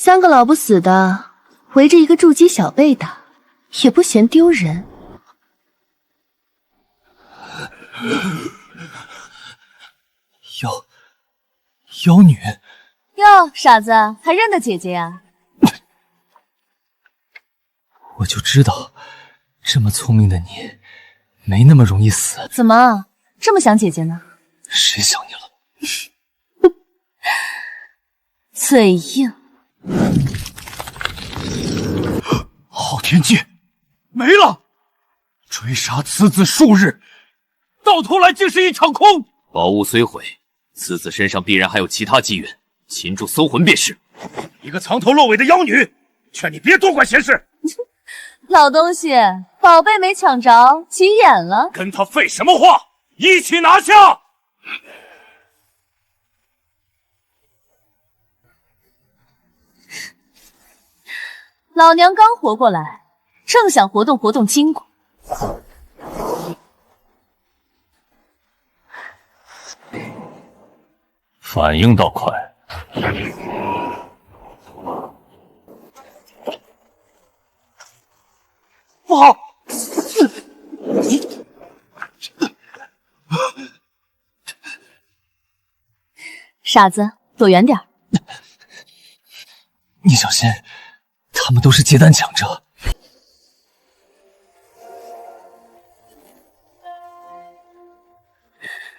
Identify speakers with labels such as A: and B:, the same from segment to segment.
A: 3个老不死的围着一个筑基小辈打，也不嫌丢人。
B: 妖女。
C: 哟，傻子，还认得姐姐呀？
B: 我就知道，这么聪明的你，没那么容易死。
C: 怎么这么想姐姐呢？
B: 谁想你了？
C: 嘴硬。
D: 昊天剑没了，追杀此子数日，到头来竟是一场空。
E: 宝物虽毁，此子身上必然还有其他机缘，擒住搜魂便是。
D: 一个藏头露尾的妖女，劝你别多管闲事。
C: 老东西，宝贝没抢着，急眼了。
D: 跟他废什么话？一起拿下！
C: 老娘刚活过来，正想活动活动筋骨。
D: 反应倒快。不好！
C: 傻子，躲远点。
B: 你小心，他们都是结丹强者。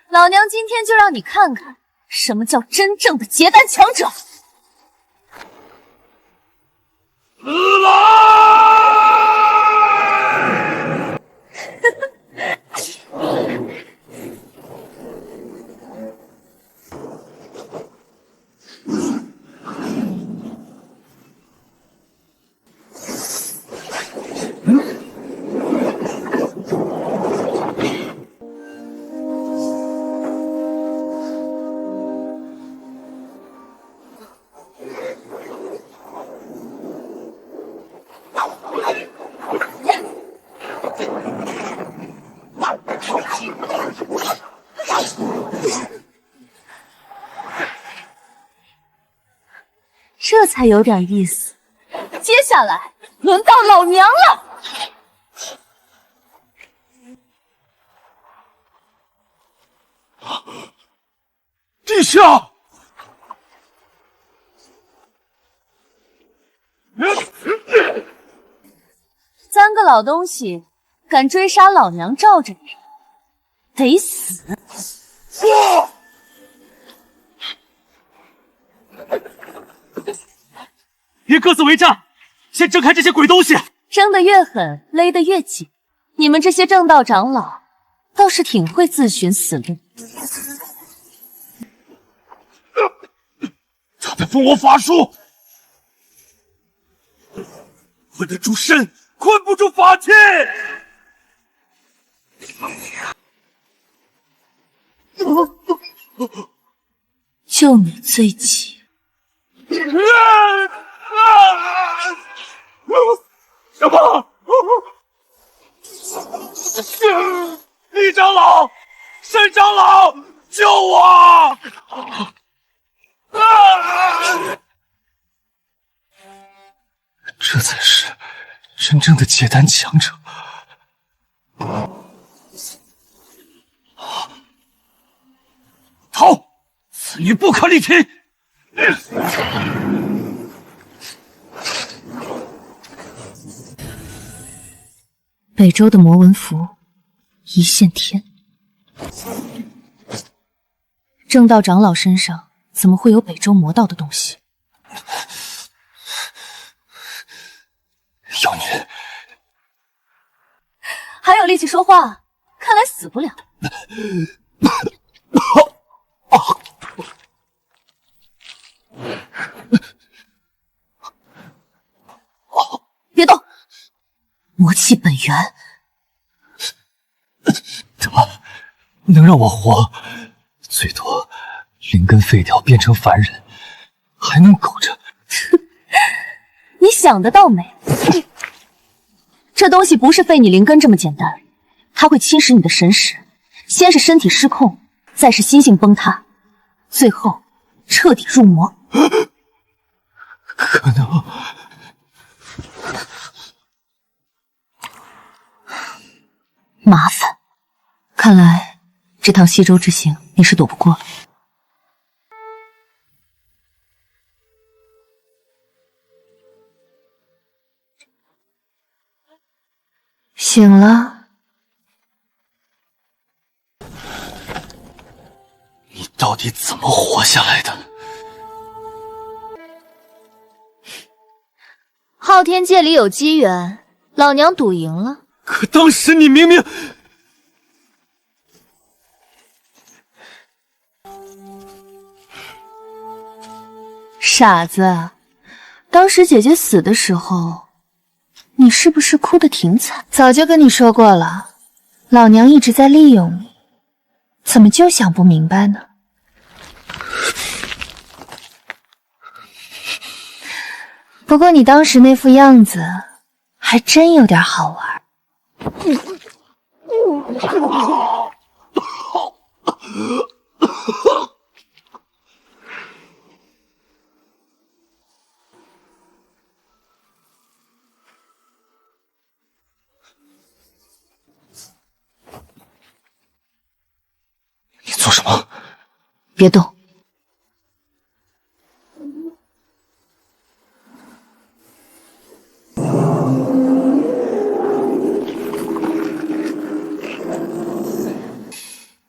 C: 老娘今天就让你看看什么叫真正的结丹强者。这才有点意思。接下来轮到老娘了。
D: 殿下！
C: 三个老东西敢追杀老娘罩着你，得死！
D: 别各自为战，先挣开这些鬼东西！
C: 争得越狠，勒得越紧。你们这些正道长老倒是挺会自寻死路。
D: 他们封我法术，困得住身，困不住法器。
C: 就你最急。
D: 什么？李长老，沈长老，救我！
B: 这才是真正的结丹强者。
D: 逃！此女不可力擒！
C: 北周的魔纹符，一线天。正道长老身上怎么会有北周魔道的东西？
B: 妖女，
C: 还有力气说话，看来死不了。别动，魔气本源。
B: 怎么能让我活？最多灵根废掉，变成凡人，还能苟着。
C: 你想得到美？这东西不是废你灵根这么简单，它会侵蚀你的神识，先是身体失控，再是心性崩塌，最后彻底入魔。
B: 可能。
C: 麻烦，看来这趟西周之行你是躲不过了。
A: 醒了。
B: 你到底怎么活下来的？
A: 昊天界里有机缘，老娘赌赢了。
B: 可当时你明明……
A: 傻子，当时姐姐死的时候，你是不是哭得挺惨？早就跟你说过了，老娘一直在利用你，怎么就想不明白呢？不过你当时那副样子，还真有点好玩。
B: 你做什么？
A: 别动。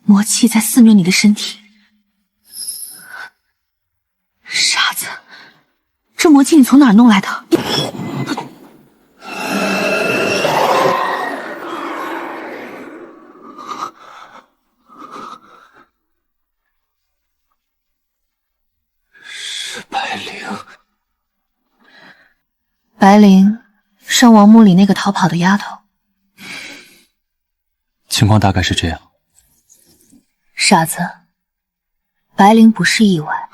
A: 魔气在肆虐你的身体。傻子，这魔气你从哪儿弄来的？
B: 是白灵。
A: 白灵，圣王墓里那个逃跑的丫头。
B: 情况大概是这样。
A: 傻子，白灵不是意外，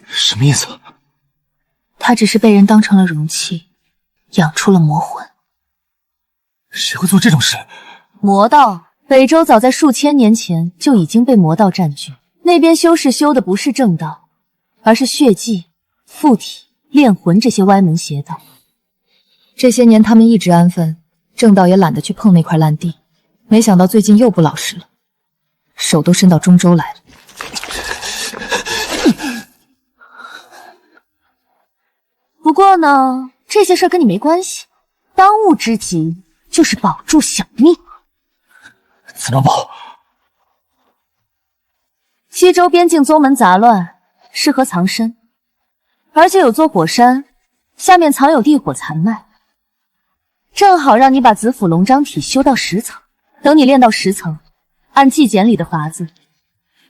B: 什么意思？
A: 她只是被人当成了容器，养出了魔魂。
B: 谁会做这种事？
C: 魔道，北周早在数千年前就已经被魔道占据，那边修士修的不是正道，而是血祭、附体、炼魂这些歪门邪道。
A: 这些年他们一直安分，正道也懒得去碰那块烂地，没想到最近又不老实了，手都伸到中州来了。
C: 不过呢，这些事儿跟你没关系，当务之急就是保住小命。
B: 怎么保？
C: 西周边境宗门杂乱，适合藏身，而且有座火山，下面藏有地火残脉，正好让你把紫府龙章体修到10层。等你练到10层，按纪简里的法子，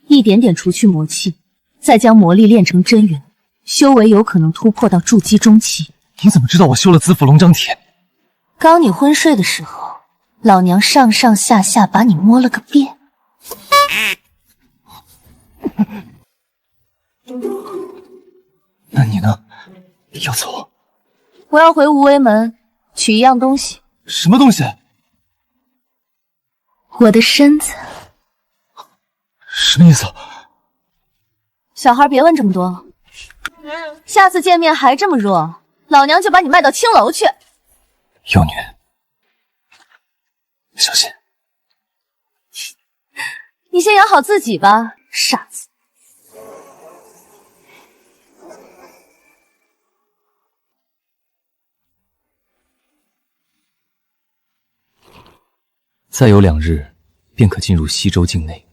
C: 一点点除去魔气，再将魔力练成真元，修为有可能突破到筑基中期。
B: 你怎么知道我修了紫府龙章体？
C: 刚你昏睡的时候，老娘上上下下把你摸了个遍。
B: 那你呢？要走？
C: 我要回无为门取一样东西。
B: 什么东西？
A: 我的身子。
B: 什么意思？
C: 小孩别问这么多，下次见面还这么弱，老娘就把你卖到青楼去。
B: 妖女，小心！
C: 你先养好自己吧，傻子。
B: 再有2日，便可进入西周境内。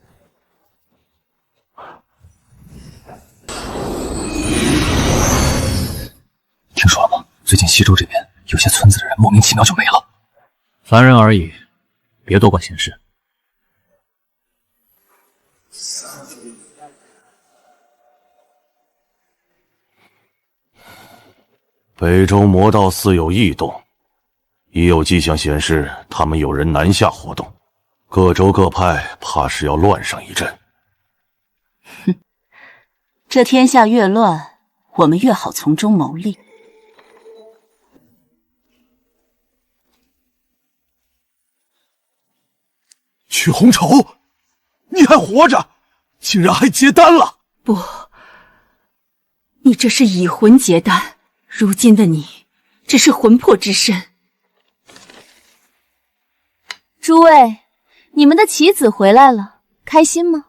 B: 听说了吗？最近西周这边有些村子的人莫名其妙就没了。
E: 凡人而已，别多管闲事。
F: 北周魔道似有异动，已有迹象显示他们有人南下活动，各州各派怕是要乱上一阵。
G: 哼，这天下越乱，我们越好从中牟利。
D: 曲红绸，你还活着，竟然还接单了！
G: 不，你这是已魂结丹，如今的你只是魂魄之身。
C: 诸位，你们的棋子回来了，开心吗？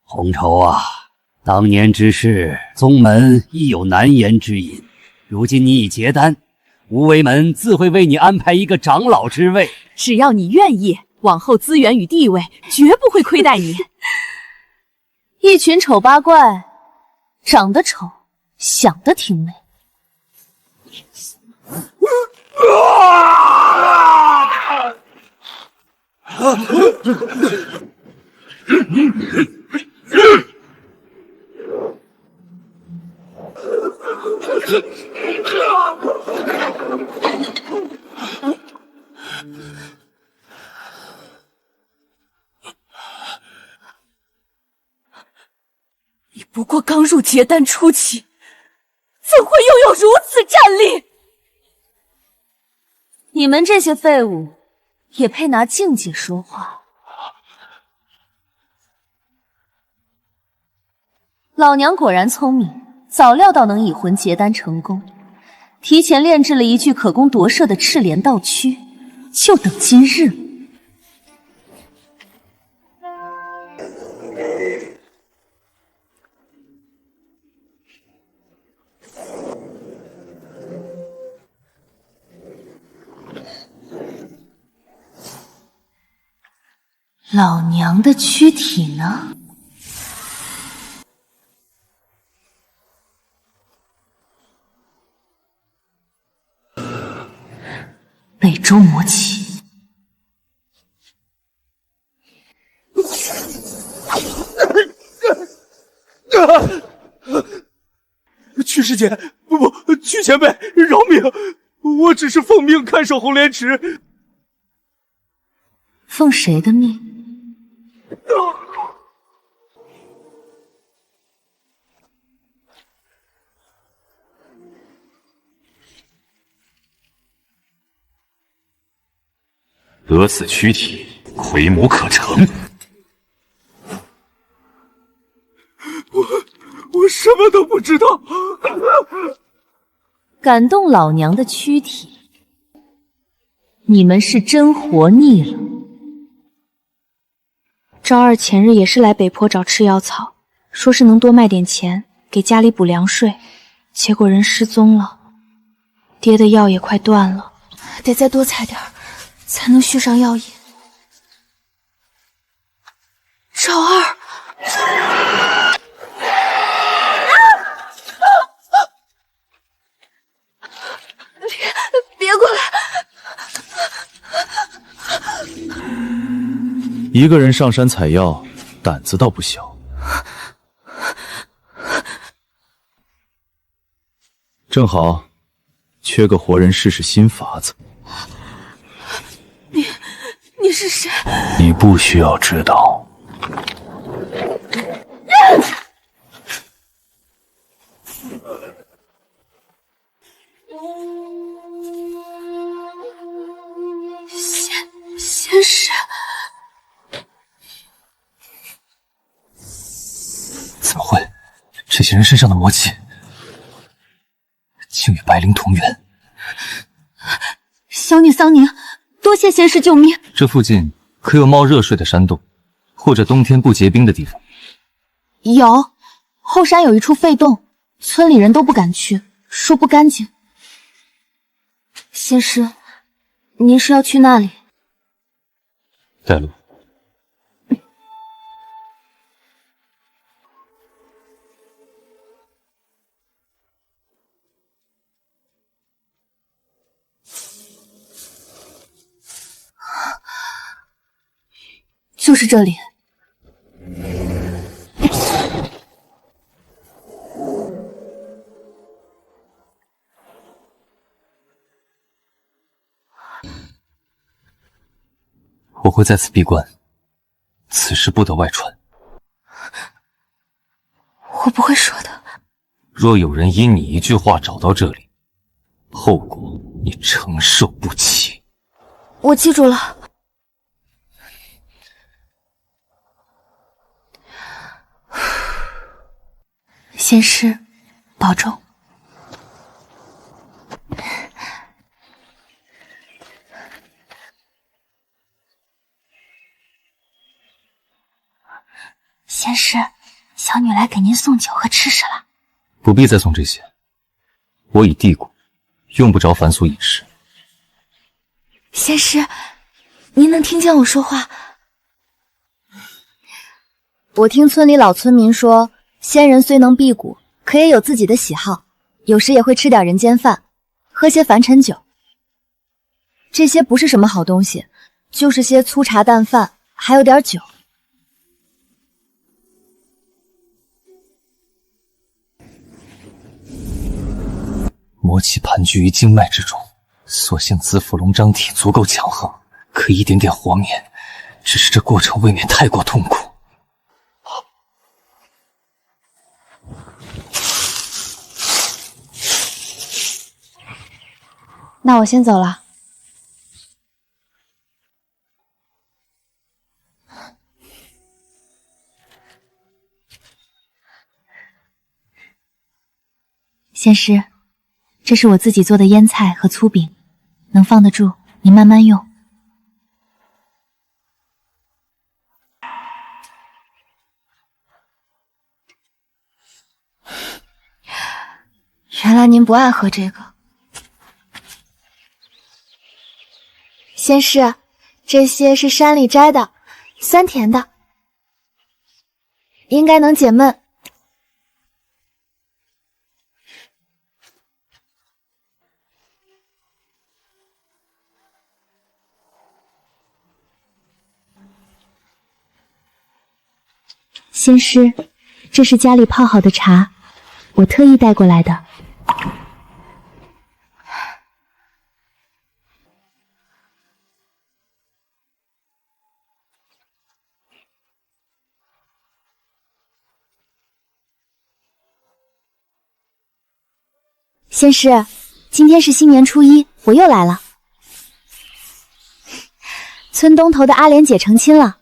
H: 红绸啊，当年之事，宗门亦有难言之隐。如今你已结丹，无为门自会为你安排一个长老之位。
G: 只要你愿意，往后资源与地位绝不会亏待你。
C: 一群丑八怪，长得丑，想得挺美。
G: 你不过刚入结丹初期，怎会拥有如此战力？
C: 你们这些废物，也配拿境界说话？老娘果然聪明，早料到能以魂结丹成功，提前炼制了一具可供夺舍的赤莲道躯，就等今日。老娘的躯体呢？北周魔起，
D: 曲师姐，不，曲前辈，饶命！我只是奉命看守红莲池。
C: 奉谁的命？
E: 得此躯体，魁魔可成。
D: 我什么都不知道。
C: 感动老娘的躯体，你们是真活腻了。
A: 昭儿前日也是来北坡找吃药草，说是能多卖点钱给家里补粮税，结果人失踪了，爹的药也快断了，得再多采点才能续上药引。昭儿，别过来！
B: 一个人上山采药，胆子倒不小。正好，缺个活人试试新法子。
G: 你是谁？
B: 你不需要知道。
G: 仙师，
B: 怎么会？这些人身上的魔气，竟与白灵同源。
G: 小女桑宁，多谢仙师救命。
B: 这附近可有冒热水的山洞，或者冬天不结冰的地方？
A: 有，后山有一处废洞，村里人都不敢去，说不干净。仙师，您是要去那里？
B: 带路。
A: 就是这里。
B: 我会在此闭关，此事不得外传。
A: 我不会说的。
B: 若有人因你一句话找到这里，后果你承受不起。
A: 我记住了。仙师，保重。
C: 仙师，小女来给您送酒和吃食了。
B: 不必再送这些，我已递过，用不着繁琐饮食。
A: 仙师，您能听见我说话？
C: 我听村里老村民说，仙人虽能辟谷，可也有自己的喜好，有时也会吃点人间饭，喝些凡尘酒。这些不是什么好东西，就是些粗茶淡饭，还有点酒。
B: 魔气盘踞于经脉之中，所幸紫府龙章体足够强横，可以一点点活灭，只是这过程未免太过痛苦。
A: 那我先走了。
C: 仙师，这是我自己做的腌菜和粗饼，能放得住，您慢慢用。
A: 原来您不爱喝这个。仙师，这些是山里摘的，酸甜的，应该能解闷。
C: 仙师，这是家里泡好的茶，我特意带过来的。仙师，今天是新年初一，我又来了。村东头的阿莲姐成亲了，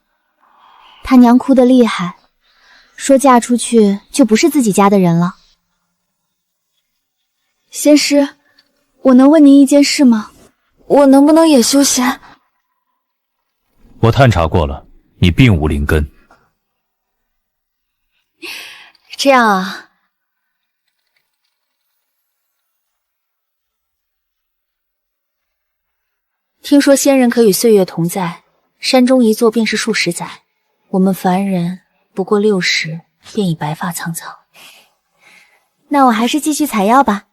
C: 她娘哭得厉害，说嫁出去就不是自己家的人了。
A: 仙师，我能问您一件事吗？我能不能也修仙？
B: 我探查过了，你并无灵根。
A: 这样啊。
C: 听说仙人可与岁月同在，山中一坐便是数十载，我们凡人不过60便已白发苍苍。那我还是继续采药吧。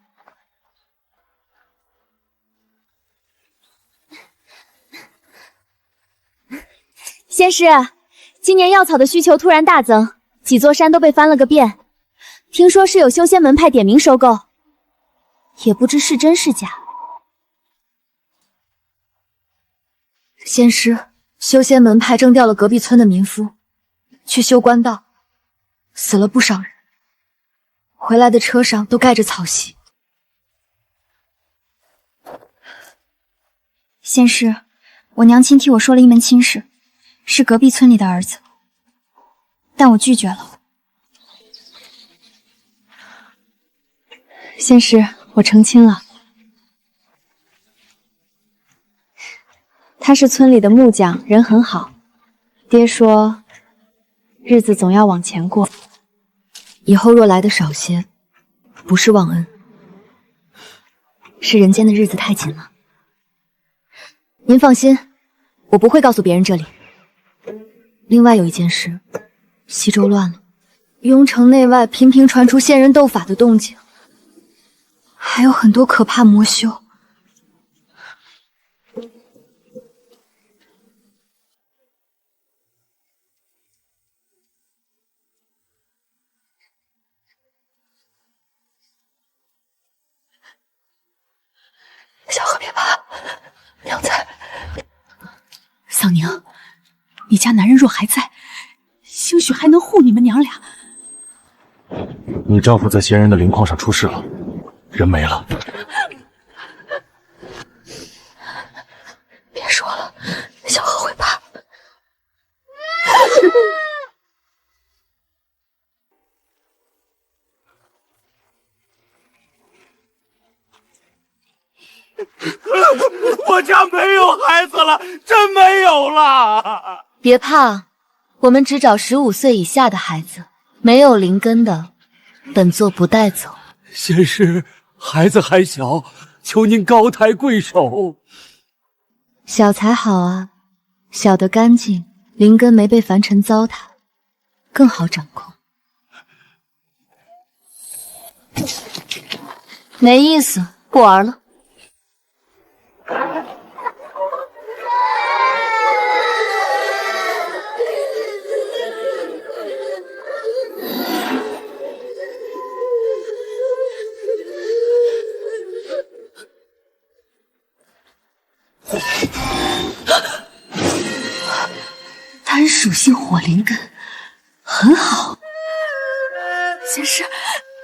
C: 仙师，今年药草的需求突然大增，几座山都被翻了个遍，听说是有修仙门派点名收购，也不知是真是假。
A: 仙师，修仙门派征调了隔壁村的民夫去修官道，死了不少人，回来的车上都盖着草席。
C: 仙师，我娘亲替我说了一门亲事，是隔壁村里的儿子，但我拒绝了。
A: 仙师，我成亲了。他是村里的木匠，人很好。爹说，日子总要往前过，以后若来的少些，不是忘恩，是人间的日子太紧了。您放心，我不会告诉别人这里。另外有一件事，西周乱了，雍城内外频频传出仙人斗法的动静，还有很多可怕魔修。小何别怕，娘在。
G: 桑娘，你家男人若还在，兴许还能护你们娘俩。
F: 你丈夫在仙人的灵矿上出事了，人没了。
A: 别说了，小何会怕。
D: 我家没有孩子了，真没有了。
A: 别怕，我们只找15岁以下的孩子，没有灵根的，本座不带走。
H: 仙师，孩子还小，求您高抬贵手。
A: 小才好啊，小得干净，灵根没被凡尘糟蹋，更好掌控。没意思，不玩了。单属性火灵根，很好。
G: 仙师，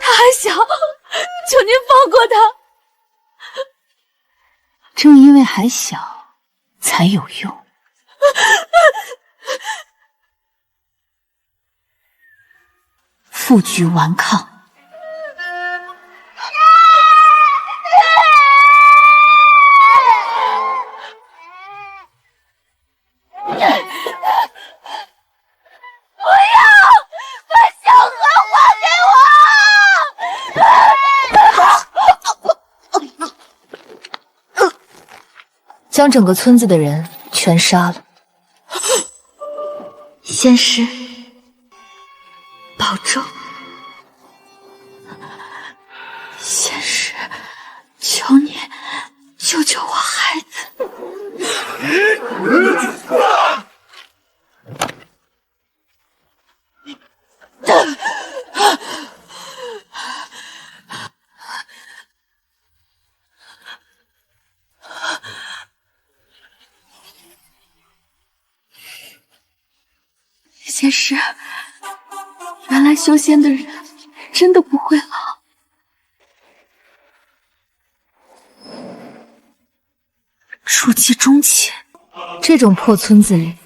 G: 他还小，求您放过他。
A: 正因为还小，才有用。负隅顽抗。将整个村子的人全杀了。仙师，保重。仙师，求你救救我孩子。
G: 仙师，原来修仙的人真的不会老。
A: 筑基中期，这种破村子里，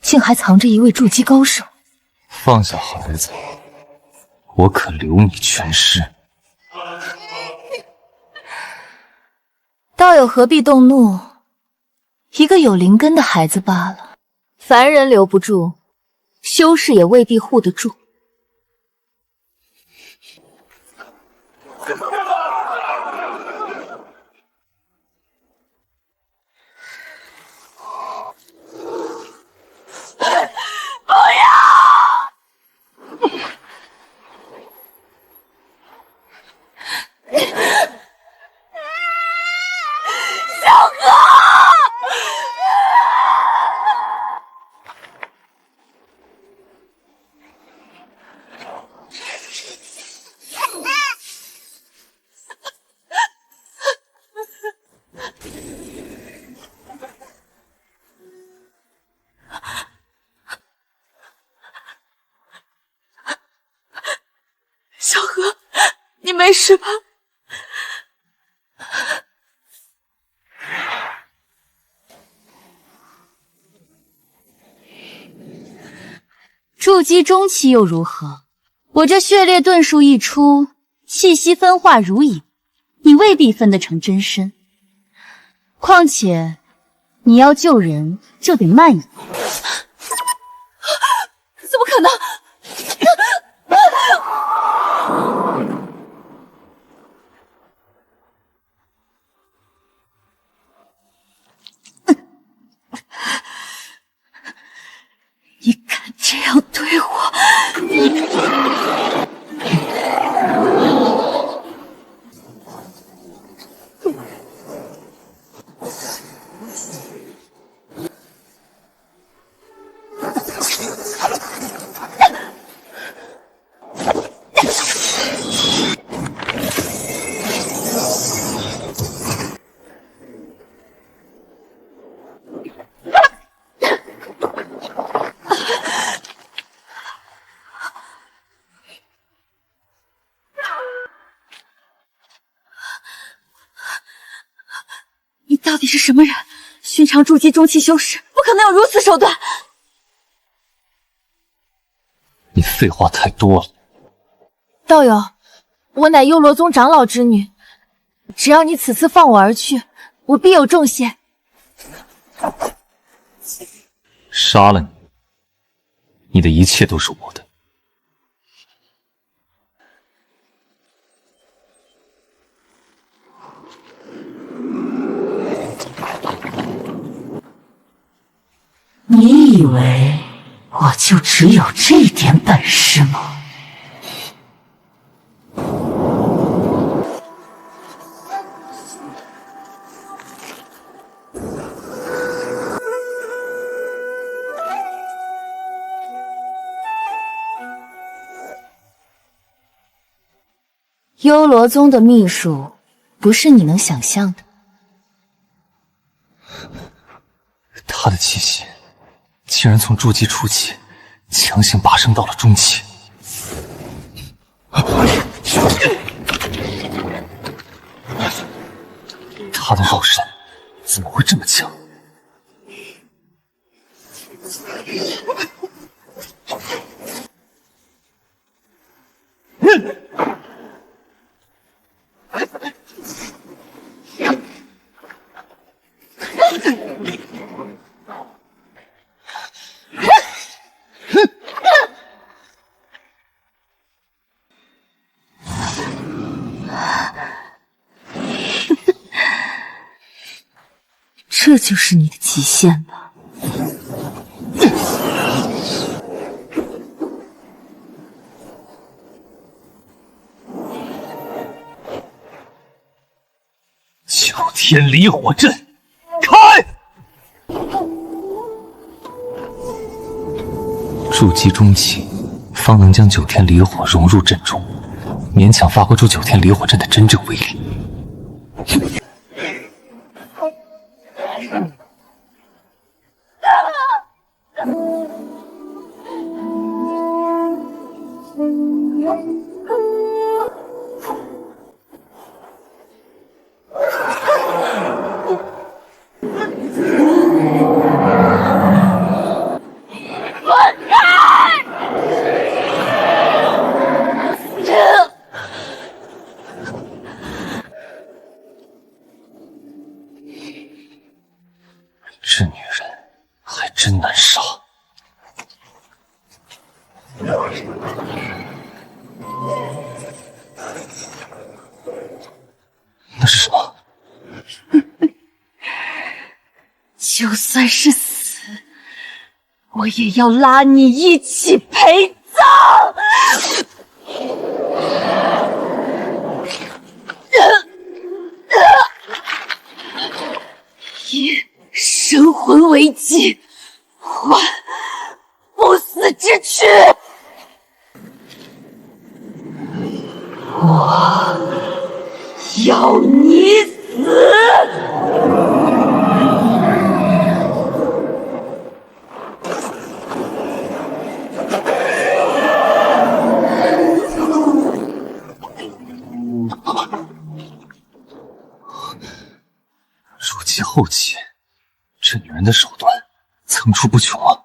A: 竟还藏着一位筑基高手。
B: 放下孩子，我可留你全尸。
A: 道友何必动怒？一个有灵根的孩子罢了，凡人留不住，修士也未必护得住。
G: 小何，你没事吧？
C: 筑基中期又如何？我这血裂遁术一出，气息分化如影，你未必分得成真身。况且，你要救人就得慢一点。
G: 怎么可能？
A: 你敢这样对我？
G: 你到底是什么人？寻常筑基中期修士不可能有如此手段。
B: 你废话太多了。
A: 道友，我乃幽罗宗长老之女，只要你此次放我而去，
C: 我必有重谢。
B: 杀了你，你的一切都是我的。
I: 你以为我就只有这点本事吗？
A: 幽罗宗的秘术，不是你能想象的。
B: 他的气息竟然从筑基初期强行拔升到了中期。他的肉身怎么会这么强？
A: 这就是你的极限吧？
B: 九天离火阵，开！筑基中期，方能将九天离火融入阵中，勉强发挥出九天离火阵的真正威力。这女人还真难杀。那是什么？
I: 就算是死，我也要拉你一起陪葬！以神魂为祭，换不死之躯！我要你死！
B: 入期后期，这女人的手段层出不穷啊！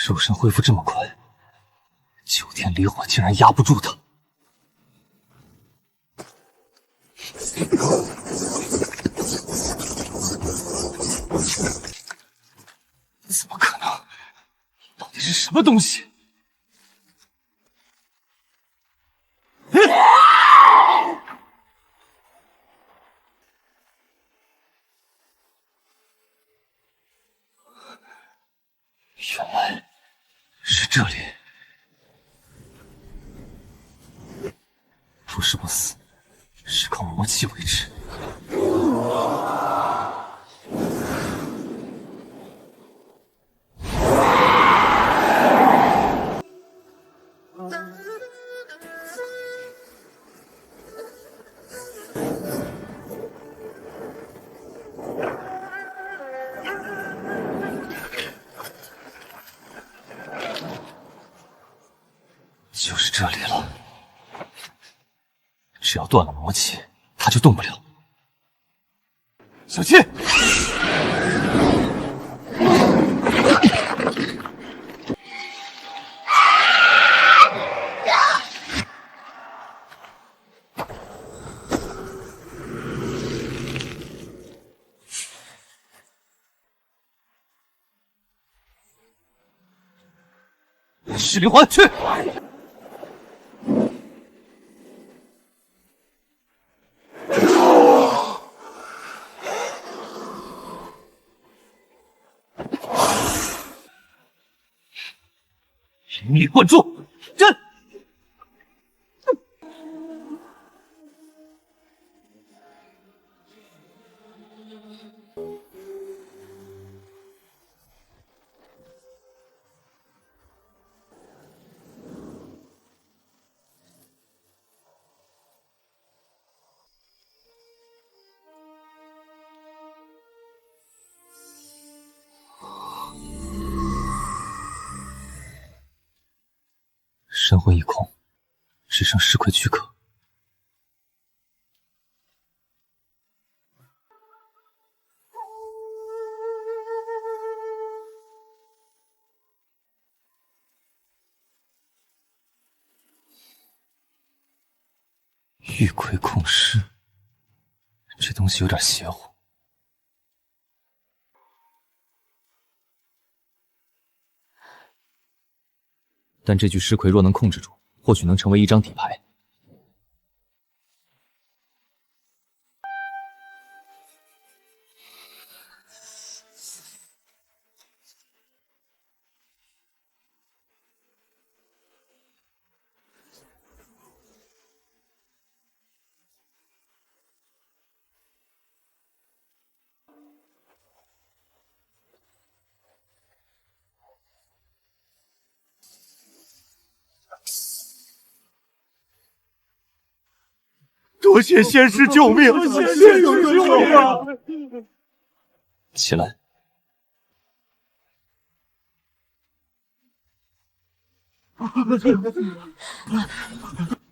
B: 肉身恢复这么快，九天离火竟然压不住他。怎么可能？到底是什么东西？原来是这里。不是不死，是靠魔气为止。这里了。只要断了魔气，他就动不了。
D: 小七，
B: 噬灵环去！灵力灌注，震！神魂已空，只剩尸块躯壳。玉魁控尸，这东西有点邪乎。但这具尸魁若能控制住，或许能成为一张底牌。
D: 多谢仙师救命！仙师救命啊！
B: 起来。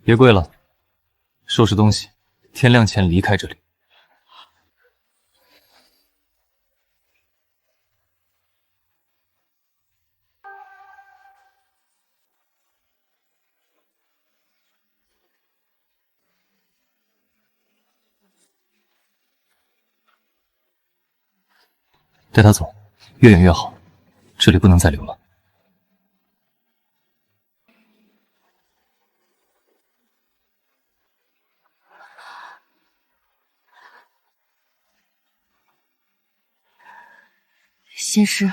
B: 别跪了，收拾东西，天亮前离开这里。带他走，越远越好，这里不能再留了。
A: 仙师，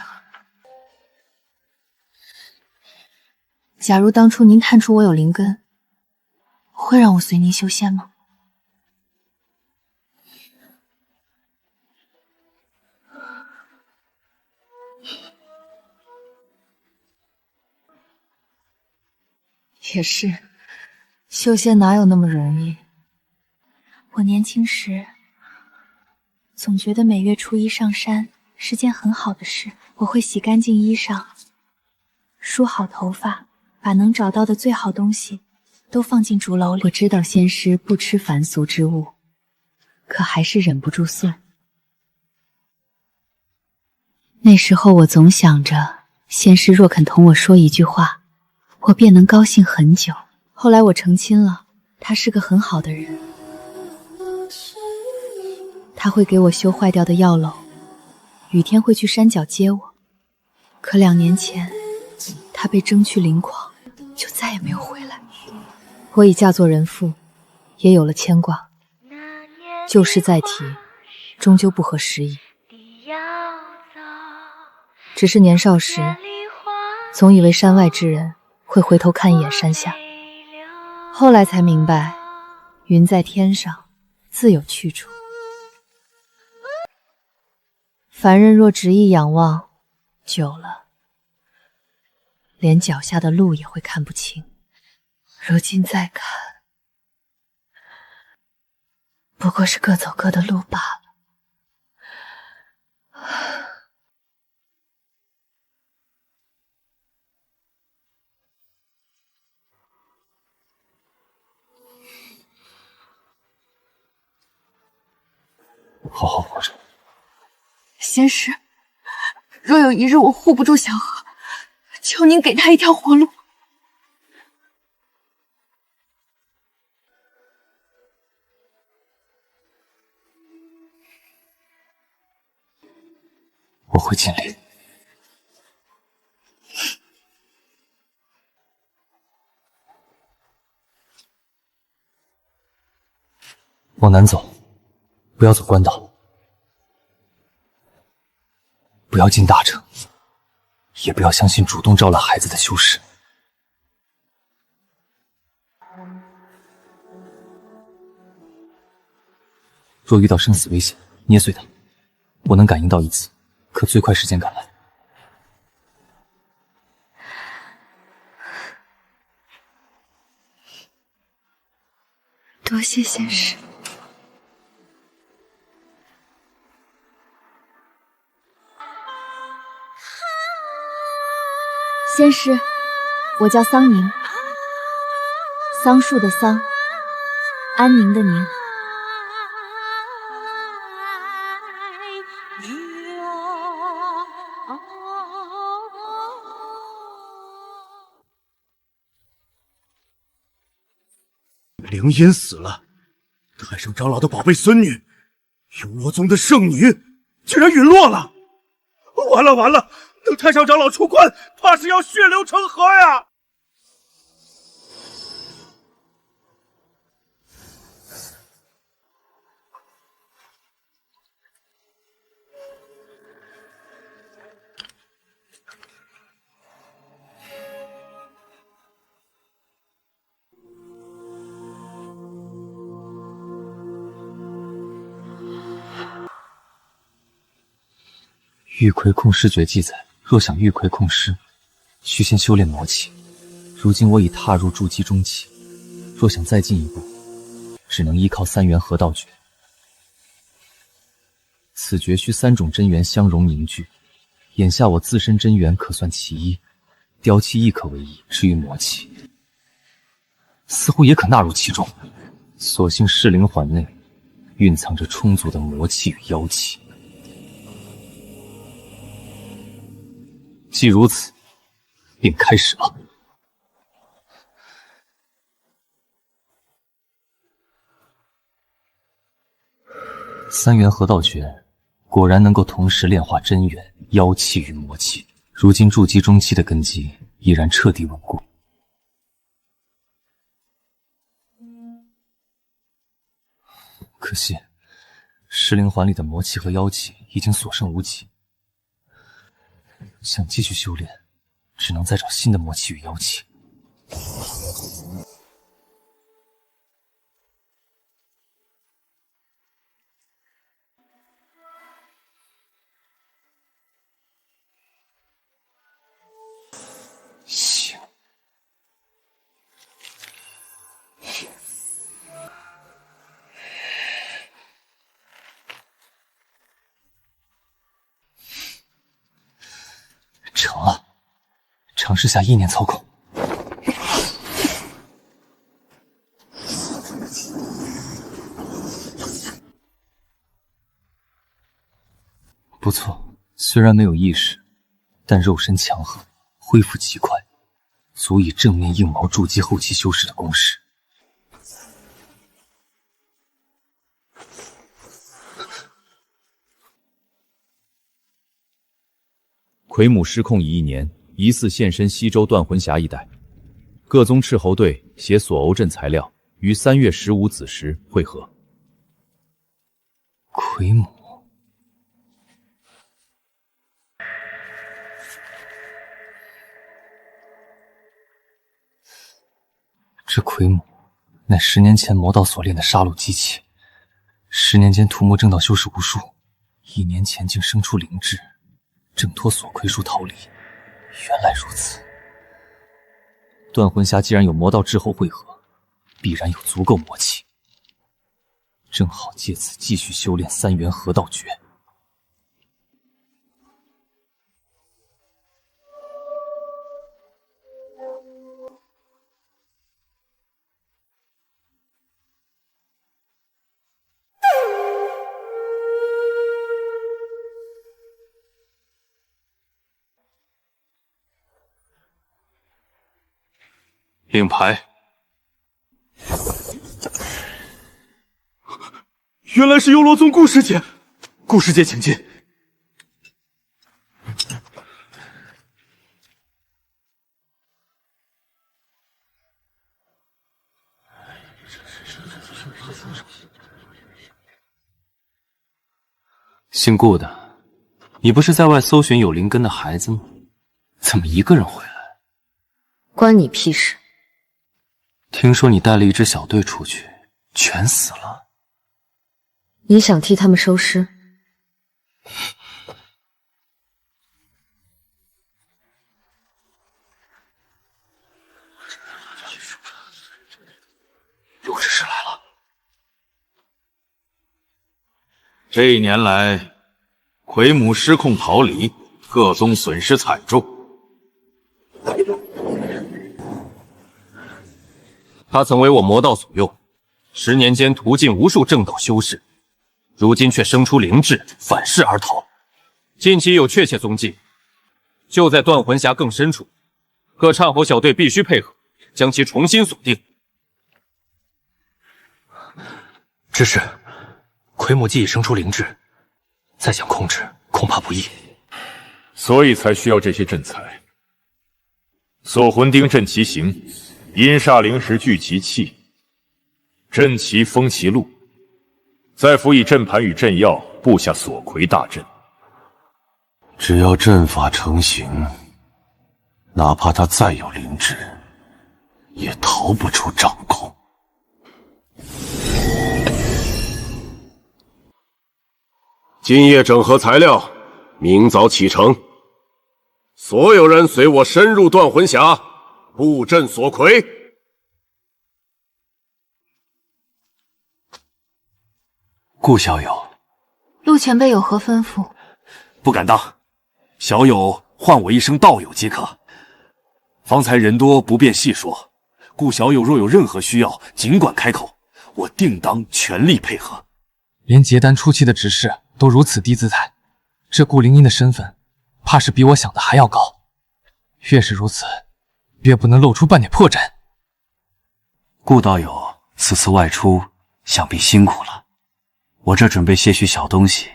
A: 假如当初您看出我有灵根，会让我随您修仙吗？也是，修仙哪有那么容易？
G: 我年轻时总觉得每月初一上山是件很好的事。我会洗干净衣裳，梳好头发，把能找到的最好东西都放进竹篓里。
A: 我知道仙师不吃凡俗之物，可还是忍不住送。那时候我总想着，仙师若肯同我说一句话，我便能高兴很久。后来我成亲了，他是个很好的人，他会给我修坏掉的药篓，雨天会去山脚接我。可2年前，他被征去灵矿，就再也没有回来。我已嫁作人妇，也有了牵挂，旧事再提，终究不合时宜。只是年少时，总以为山外之人会回头看一眼山下，后来才明白，云在天上，自有去处。凡人若执意仰望，久了，连脚下的路也会看不清。如今再看，不过是各走各的路罢了。
B: 好好活着。
I: 仙师，若有一日我护不住小河，求您给他一条活路。
B: 我会尽力。往南走，不要走官道，不要进大城，也不要相信主动招揽孩子的修士。若遇到生死危险，捏碎它。我能感应到一次，可最快时间赶来。
I: 多谢仙师。
C: 仙师，我叫桑宁，桑树的桑，安宁的宁。
D: 灵音死了，太上长老的宝贝孙女，幽罗宗的圣女，竟然陨落了！完了完了！等太上长老出关，怕是要血流成河呀！
B: 玉葵控尸诀记载，若想玉葵控尸，需先修炼魔气。如今我已踏入筑基中期，若想再进一步，只能依靠三元合道诀。此诀需3种真元相融凝聚，眼下我自身真元可算其一，雕气亦可为一，至于魔气，似乎也可纳入其中。所幸噬灵环内蕴藏着充足的魔气与妖气。既如此，便开始了。三元合道诀果然能够同时炼化真元、妖气与魔气。如今筑基中期的根基已然彻底稳固。可惜，噬灵环里的魔气和妖气已经所剩无几。想继续修炼，只能再找新的魔气与妖气。行，成了。尝试下意念操控。不错，虽然没有意识，但肉身强横，恢复极快，足以正面硬毛筑基后期修士的攻势。
J: 奎母失控已1年，疑似现身西周断魂峡一带。各宗斥候队携索欧镇材料，于3月15子时会合。
B: 奎母，这奎母乃10年前魔道所炼的杀戮机器，10年间屠魔正道修士无数，1年前竟生出灵智，挣脱索奎术逃离。原来如此，断魂峡既然有魔道之后会合，必然有足够魔气，正好借此继续修炼3元合道诀。令牌。
D: 原来是幽罗宗顾师姐，顾师姐请进。
B: 姓顾的，你不是在外搜寻有灵根的孩子吗？怎么一个人回来？
I: 关你屁事！
B: 听说你带了一支小队出去，全死了。
I: 你想替他们收尸？
B: 陆执事来了。
J: 这一年来，奎母失控逃离，各宗损失惨重。
B: 他曾为我魔道所用，10年间屠尽无数正道修士，如今却生出灵智，反噬而逃。近期有确切踪迹，就在断魂峡更深处，各忏悔小队必须配合，将其重新锁定。
K: 只是，奎母既已生出灵智，再想控制恐怕不易，
J: 所以才需要这些镇材。锁魂钉镇其形，阴煞灵石聚其气，镇其封其路，再辅以阵盘与阵药，布下锁魁大阵。
F: 只要阵法成型，哪怕他再有灵智，也逃不出掌控。
D: 今夜整合材料，明早启程。所有人随我深入断魂峡，布阵锁魁。
K: 顾小友，
A: 陆前辈有何吩咐？
K: 不敢当，小友唤我一声道友即可。方才人多不便细说，顾小友若有任何需要，尽管开口，我定当全力配合。
B: 连结丹初期的执事都如此低姿态，这顾灵音的身份，怕是比我想的还要高。越是如此，越不能露出半点破绽。
K: 顾道友此次外出，想必辛苦了。我这准备些许小东西，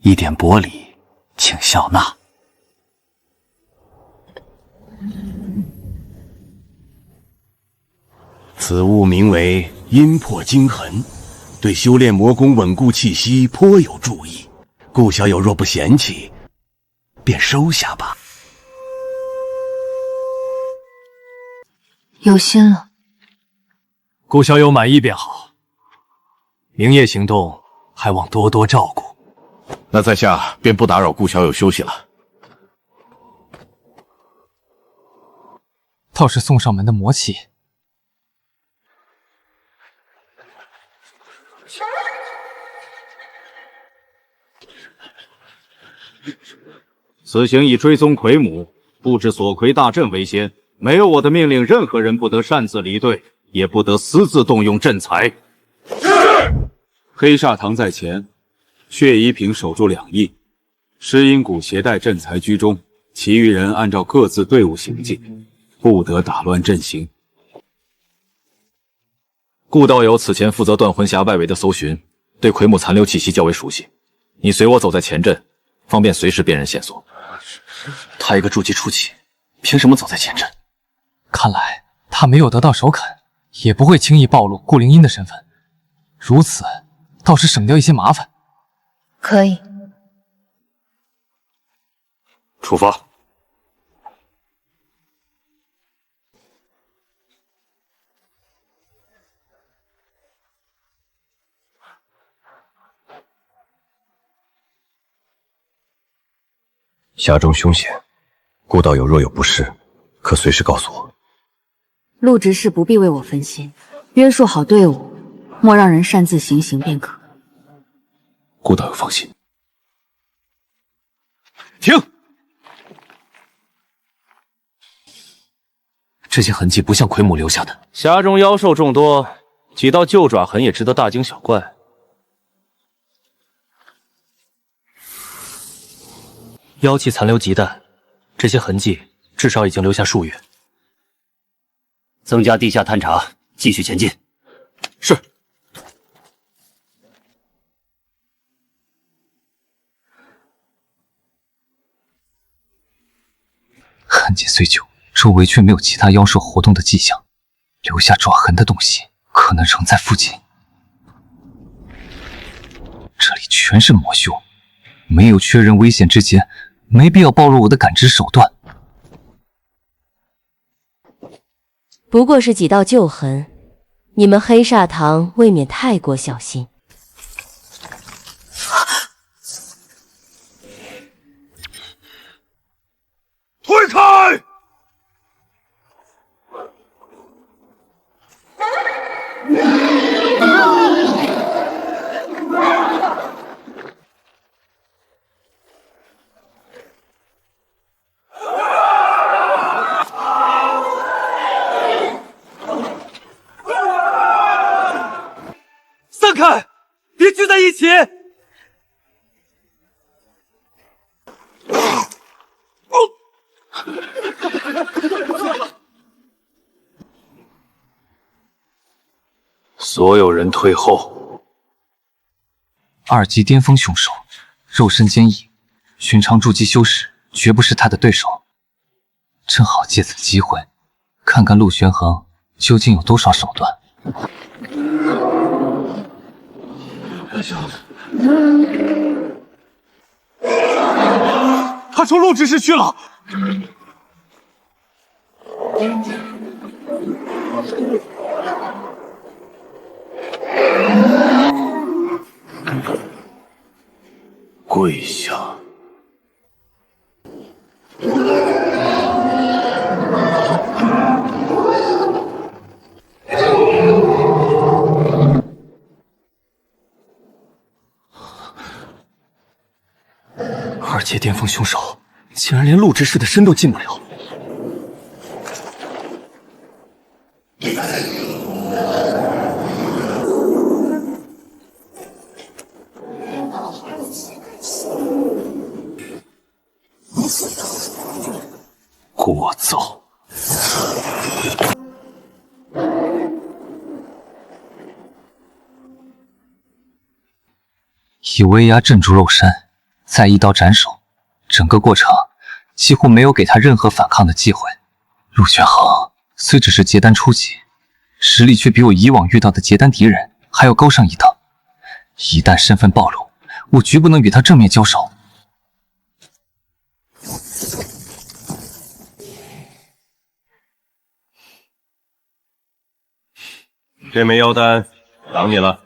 K: 一点薄礼，请笑纳。
D: 此物名为阴魄精痕，对修炼魔功稳固气息颇有助益。顾小友若不嫌弃，便收下吧。
A: 有心了。
K: 顾小友满意便好，明夜行动还望多多照顾。
J: 那在下便不打扰顾小友休息了。
B: 倒是送上门的魔器。
L: 此行以追踪奎母、布置锁魁大阵为先，没有我的命令，任何人不得擅自离队，也不得私自动用阵材。是。黑煞堂在前，血衣瓶守住两翼，尸阴谷携带阵材居中，其余人按照各自队伍行进，不得打乱阵型。
J: 顾道友此前负责断魂峡外围的搜寻，对奎母残留气息较为熟悉。你随我走在前阵，方便随时辨认线索。
K: 他一个筑基初期，凭什么走在前阵？
B: 看来他没有得到首肯，也不会轻易暴露顾灵音的身份。如此，倒是省掉一些麻烦。
A: 可以。
J: 出发。
K: 峡中凶险，顾道友若有不适，可随时告诉我。
C: 陆执事不必为我分心，约束好队伍，莫让人擅自行刑便可。
K: 顾道友放心。
B: 停！
K: 这些痕迹不像奎母留下的。
E: 峡中妖兽众多，几道旧爪痕也值得大惊小怪。
K: 妖气残留极淡，这些痕迹至少已经留下数月。
H: 增加地下探查，继续前进。
K: 是。
B: 痕迹虽久，周围却没有其他妖兽活动的迹象，留下爪痕的东西可能仍在附近。这里全是魔修，没有确认危险之前，没必要暴露我的感知手段。
M: 不过是几道旧痕，你们黑煞堂未免太过小心。
D: 推开！
B: 散开，别聚在一起！
F: 所有人退后。
B: 2级巅峰凶手，肉身坚毅，寻常筑基修士绝不是他的对手。正好借此机会，看看陆玄衡究竟有多少手段。
D: 他冲陆执事去了。
F: 跪下！
B: 二阶巅峰凶手竟然连陆执事的身都进不了。
F: 聒噪！
B: 以威压镇住肉山，再一刀斩首，整个过程几乎没有给他任何反抗的机会。陆玄衡虽只是结丹初级，实力却比我以往遇到的结丹敌人还要高上一等。一旦身份暴露，我绝不能与他正面交手。
F: 这枚妖丹挡你了。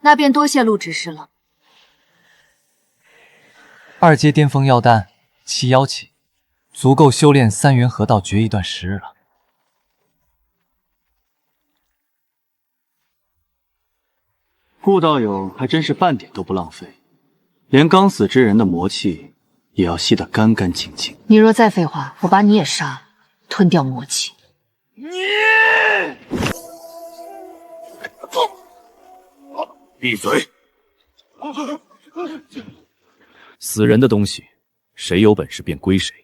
C: 那便多谢陆执事了。
B: 2阶巅峰妖丹7妖气，足够修炼3元合道决一段时日了。
N: 顾道友还真是半点都不浪费，连刚死之人的魔气也要吸得干干净净。
I: 你若再废话，我把你也杀了，吞掉魔气。
K: 闭嘴！
E: 死人的东西，谁有本事便归谁。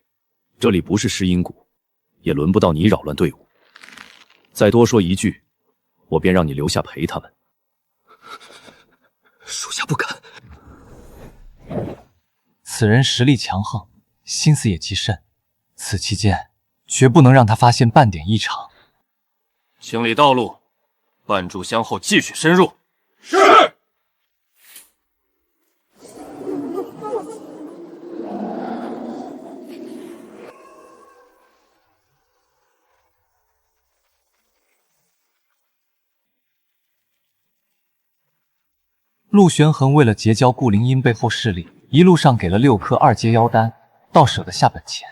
E: 这里不是尸阴谷，也轮不到你扰乱队伍。再多说一句，我便让你留下陪他们。
B: 属下不敢。此人实力强横，心思也极深，此期间绝不能让他发现半点异常。
K: 清理道路，半炷香后继续深入。是。
B: 陆玄衡为了结交顾灵音背后势力，一路上给了6颗2阶妖丹，倒舍得下本钱。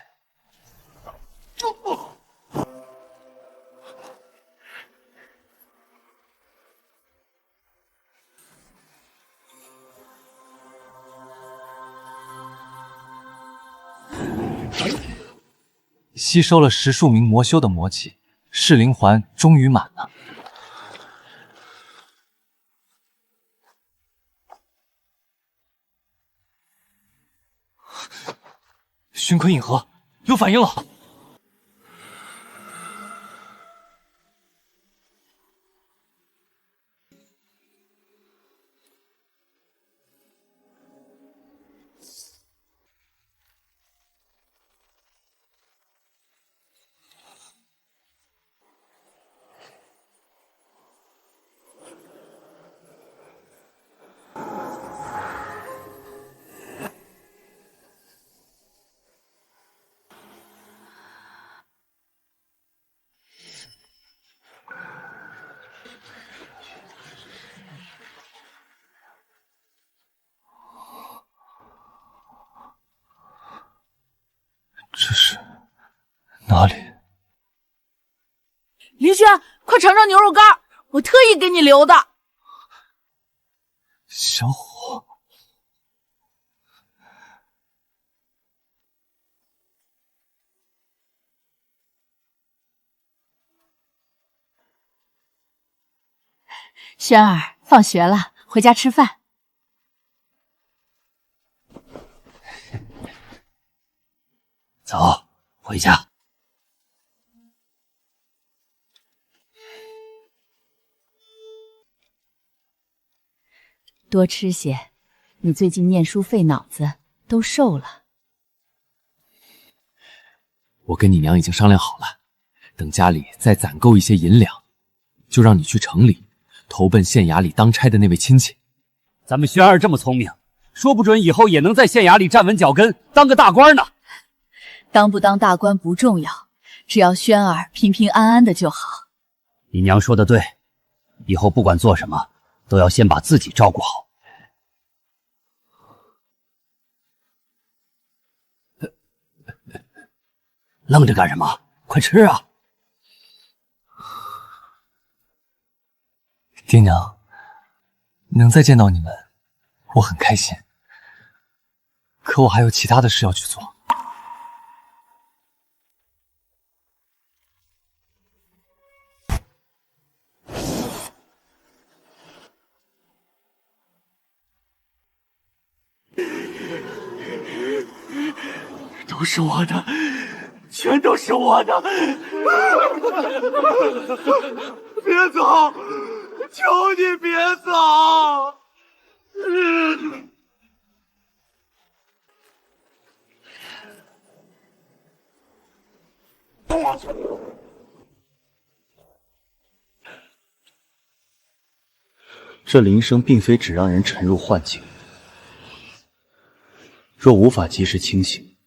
B: 吸收了10数名魔修的魔气，噬灵环终于满了。循魁引河，有反应了。这是哪里？
I: 林轩，快尝尝牛肉干，我特意给你留的。
B: 小虎，
I: 轩儿，放学了，回家吃饭。
H: 走，回家。
I: 多吃些，你最近念书费脑子，都瘦了。
B: 我跟你娘已经商量好了，等家里再攒够一些银两，就让你去城里投奔县衙里当差的那位亲戚。
H: 咱们轩儿这么聪明，说不准以后也能在县衙里站稳脚跟，当个大官呢。
I: 当不当大官不重要，只要轩儿平平安安的就好。
H: 你娘说的对，以后不管做什么，都要先把自己照顾好。愣着干什么？快吃啊！
B: 爹娘，能再见到你们，我很开心。可我还有其他的事要去做。
D: 都是我的，全都是我的！别走，求你别走！
N: 这铃声并非只让人沉入幻境，若无法及时清醒，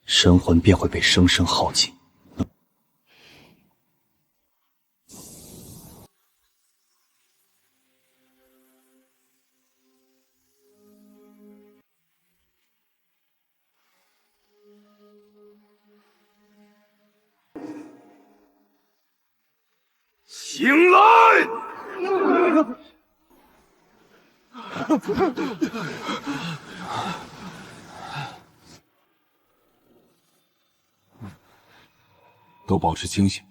N: 神魂便会被生生耗尽。
D: 醒来！
K: 都保持清醒，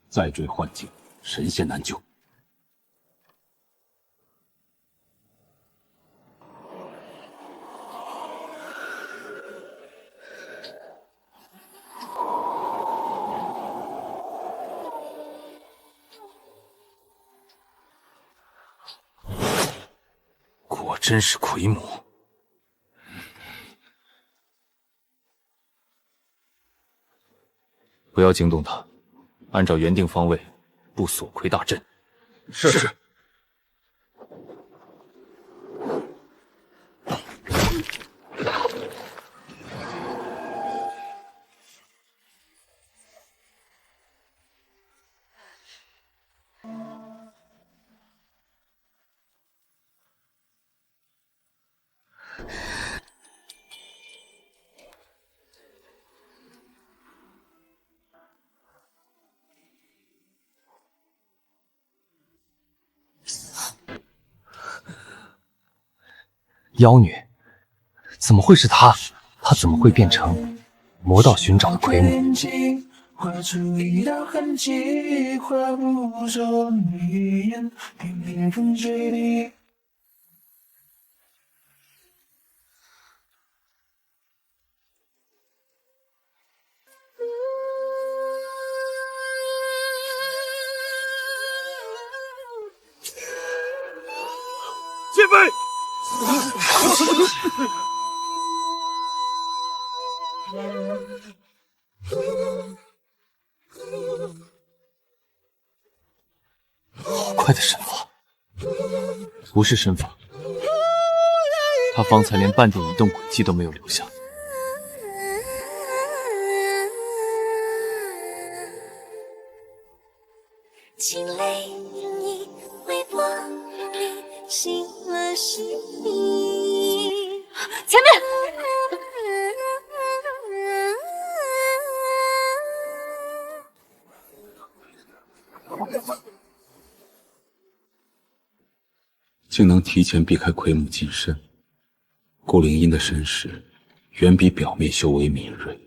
K: 再坠幻境，神仙难救。果真是奎母。
E: 不要惊动他，按照原定方位布锁魁大阵。
K: 是。
B: 妖女，怎么会是她？她怎么会变成魔道寻找的奎母？
O: 画出一道痕迹，画不着语言，频频风吹你。
B: 好快的身法，不是身法，他方才连半点移动轨迹都没有留下。
O: 清泪盈盈微波里醒了心意。
C: 前面！
L: 竟能提前避开奎母近身，顾灵音的身世远比表面修为敏锐。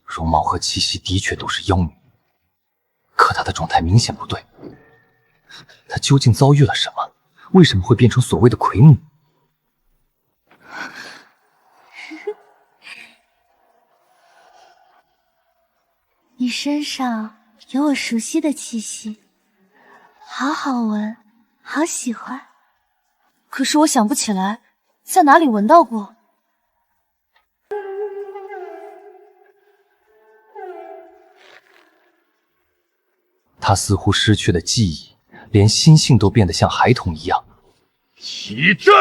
B: 容貌和气息的确都是妖女，可她的状态明显不对。她究竟遭遇了什么？为什么会变成所谓的奎母？
G: 你身上有我熟悉的气息，好好闻，好喜欢。
C: 可是我想不起来在哪里闻到过。
B: 他似乎失去了记忆，连心性都变得像孩童一样。
J: 起阵！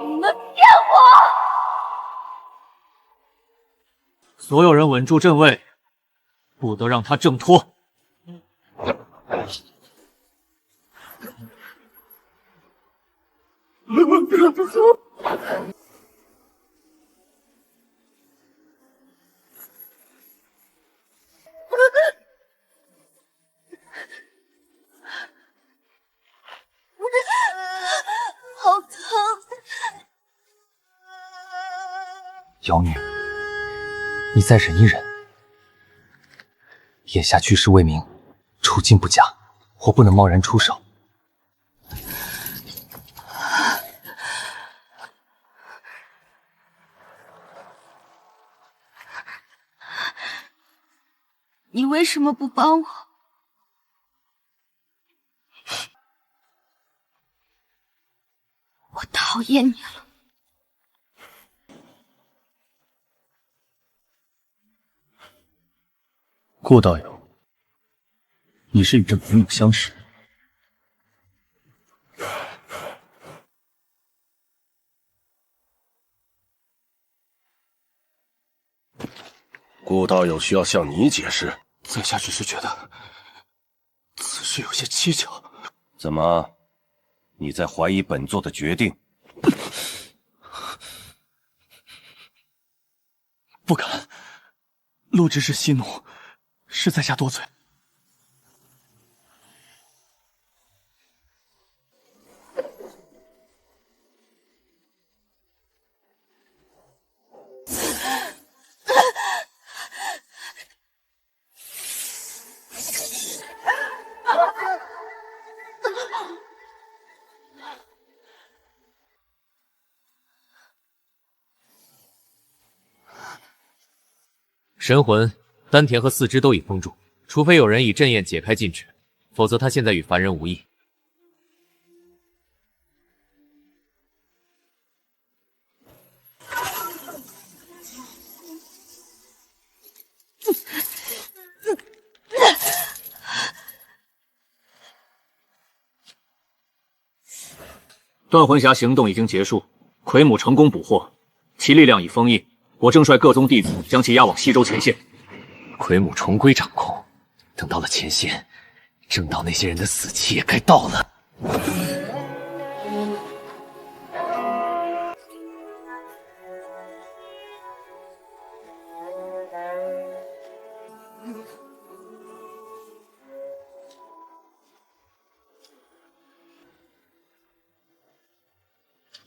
C: 你们骗我！
B: 所有人稳住阵位，不得让他挣脱。
C: 好疼！
B: 妖女，你再忍一忍。眼下局势未明，处境不佳，我不能贸然出手。
C: 你为什么不帮我？我讨厌你了。
N: 顾道友，你是与这奎母相识？
F: 顾道友需要向你解释。
K: 在下只是觉得此事有些蹊跷。
F: 怎么，你在怀疑本座的决定？
K: 不敢，陆执事息怒，是在下多嘴。
E: 神魂、丹田和四肢都已封住，除非有人以阵焰解开禁制，否则他现在与凡人无异。
P: 断魂匣行动已经结束，奎母成功捕获，其力量已封印。我正率各宗弟子将其押往西周前线。
B: 奎母重归掌控，等到了前线，正道那些人的死期也该到了。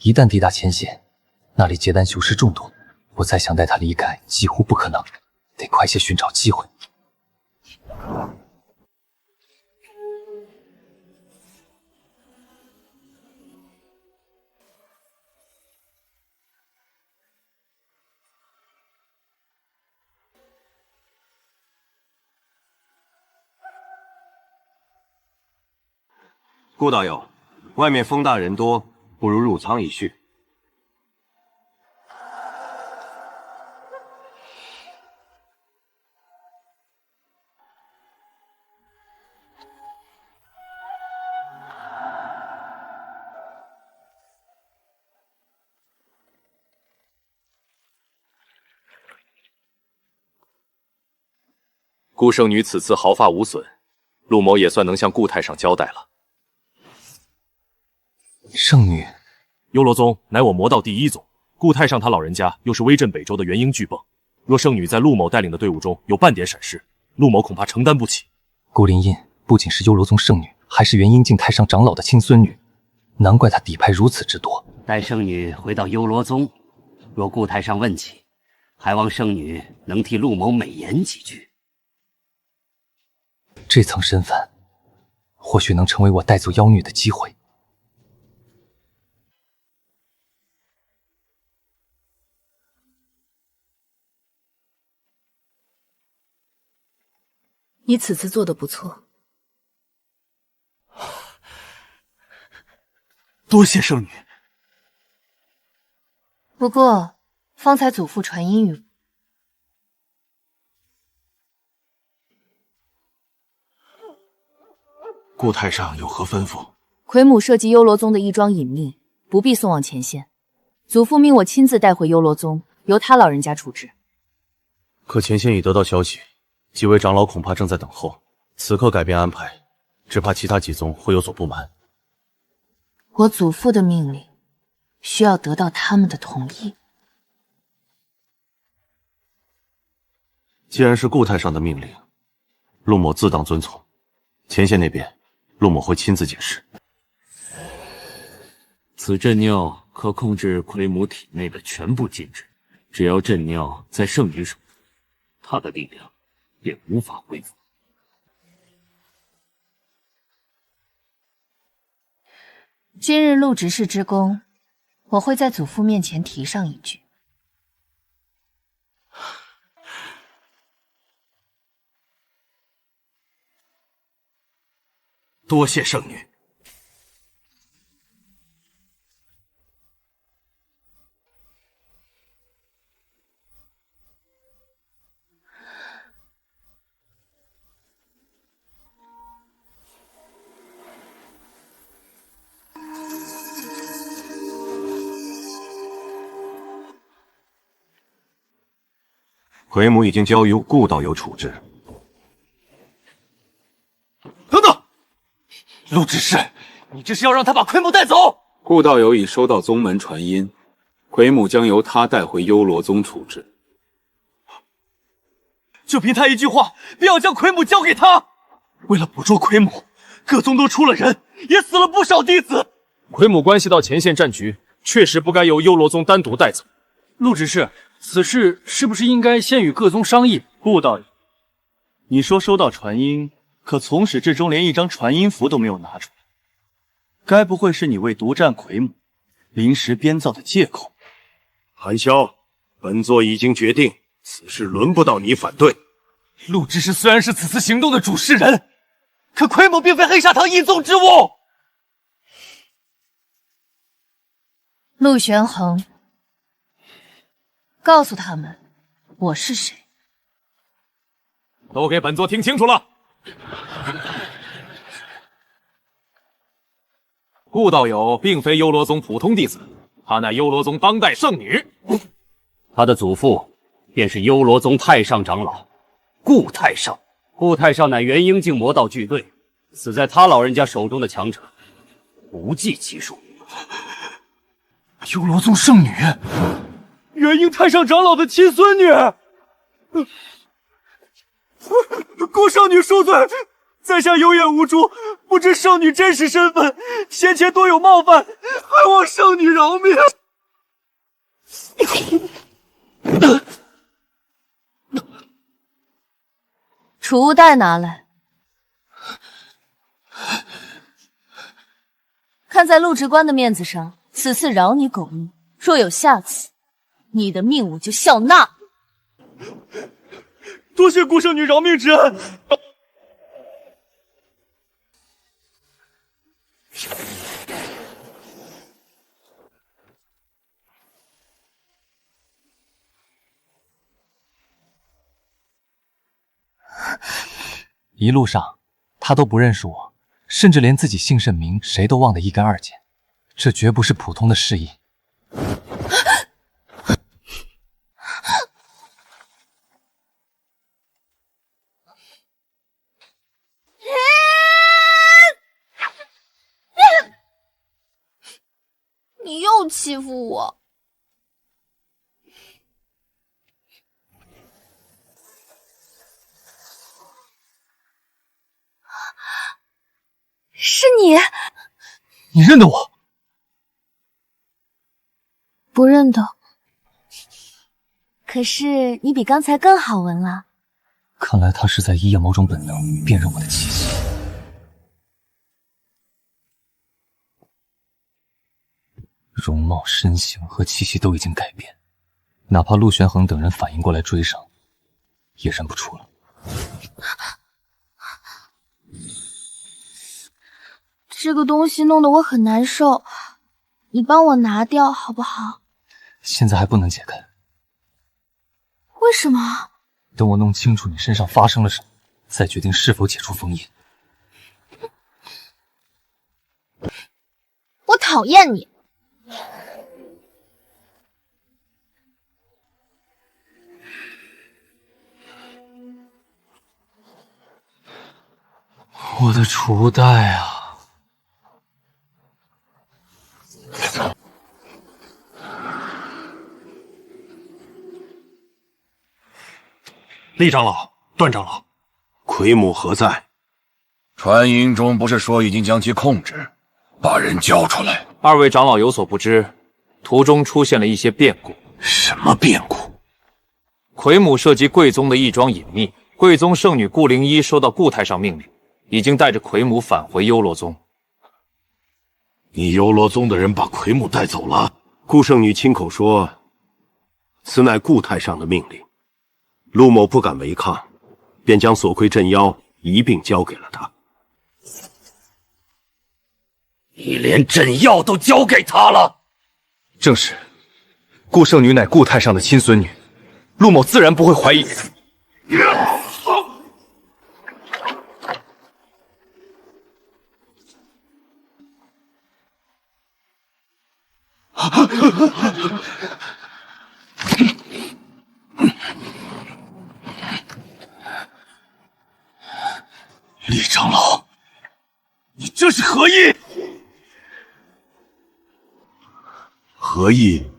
B: 一旦抵达前线，那里结丹修士众多，我再想带他离开几乎不可能，得快些寻找机会。
Q: 顾道友，外面风大人多，不如入仓一叙。
E: 顾圣女此次毫发无损，陆某也算能向顾太上交代了。
B: 圣女，
E: 幽罗宗乃我魔道第一宗，顾太上他老人家又是威震北周的元婴巨蚌，若圣女在陆某带领的队伍中有半点闪失，陆某恐怕承担不起。
B: 顾灵印不仅是幽罗宗圣女，还是元婴境太上长老的亲孙女，难怪她底牌如此之多。
H: 待圣女回到幽罗宗，若顾太上问起，还望圣女能替陆某美言几句。
B: 这层身份，或许能成为我带走妖女的机会。
A: 你此次做得不错，
K: 多谢圣女。
A: 不过方才祖父传音于我，
K: 顾太上有何吩咐？
C: 奎母涉及幽罗宗的一桩隐秘，不必送往前线。祖父命我亲自带回幽罗宗，由他老人家处置。
F: 可前线已得到消息，几位长老恐怕正在等候。此刻改变安排，只怕其他几宗会有所不满。
A: 我祖父的命令需要得到他们的同意。
F: 既然是顾太上的命令，陆某自当遵从。前线那边，陆某会亲自解释。
H: 此镇尿可控制奎母体内的全部禁制，只要镇尿在圣女手中，她的力量便无法恢复。
A: 今日陆执事之功，我会在祖父面前提上一句。
K: 多谢圣女。
Q: 奎母已经交由顾道友处置。
K: 等等，陆执事，你这是要让他把奎母带走？
L: 顾道友已收到宗门传音，奎母将由他带回幽罗宗处置。
K: 就凭他一句话，便要将奎母交给他？为了捕捉奎母，各宗都出了人，也死了不少弟子。
E: 奎母关系到前线战局，确实不该由幽罗宗单独带走。
N: 陆执事，此事是不是应该先与各宗商议？顾道友，你说收到传音，可从始至终连一张传音符都没有拿出来，该不会是你为独占奎母临时编造的借口？
D: 韩萧，本座已经决定，此事轮不到你反对。
K: 陆执事虽然是此次行动的主事人，可奎母并非黑砂堂一宗之物。
A: 陆玄衡，告诉他们我是谁。
E: 都给本座听清楚了。顾道友并非幽罗宗普通弟子，他乃幽罗宗当代圣女。
H: 他的祖父便是幽罗宗太上长老顾太上。顾太上乃元婴境魔道巨队，死在他老人家手中的强者不计其数。
K: 幽罗宗圣女，元婴太上长老的亲孙女。顾圣女恕罪，在下有眼无珠，不知圣女真实身份，先前多有冒犯，还望圣女饶命。
C: 储物袋拿来。看在陆直官的面子上，此次饶你狗命，若有下次，你的命我就笑纳。
N: 多谢顾圣女饶命之恩。
B: 一路上，他都不认识我，甚至连自己姓甚名谁都忘得一干二净。这绝不是普通的示意。
A: 你又欺负我！
G: 是你？
B: 你认得我？
A: 不认得。
C: 可是你比刚才更好闻了。
B: 看来他是在依养某种本能辨认我的气息。容貌、身形和气息都已经改变，哪怕陆玄恒等人反应过来追上，也认不出了。
A: 这个东西弄得我很难受，你帮我拿掉好不好？
B: 现在还不能解开，
A: 为什么？
B: 等我弄清楚你身上发生了什么，再决定是否解除封印。
A: 我讨厌你！
B: 我的储物袋啊！
K: 厉长老、段长老，
F: 奎母何在？
R: 传音中不是说已经将其控制，把人交出来。
P: 二位长老有所不知，途中出现了一些变故。
F: 什么变故？
P: 奎母涉及贵宗的一桩隐秘，贵宗圣女顾灵依收到顾太上命令，已经带着奎母返回幽罗宗。
F: 你幽罗宗的人把奎母带走了？顾圣女亲口说，此乃顾太上的命令。陆某不敢违抗，便将所亏镇妖一并交给了他。
K: 你连镇药都交给他了？
N: 正是，顾圣女乃顾太上的亲孙女，陆某自然不会怀疑。
K: 厉长老，你这是何意？
F: 何意？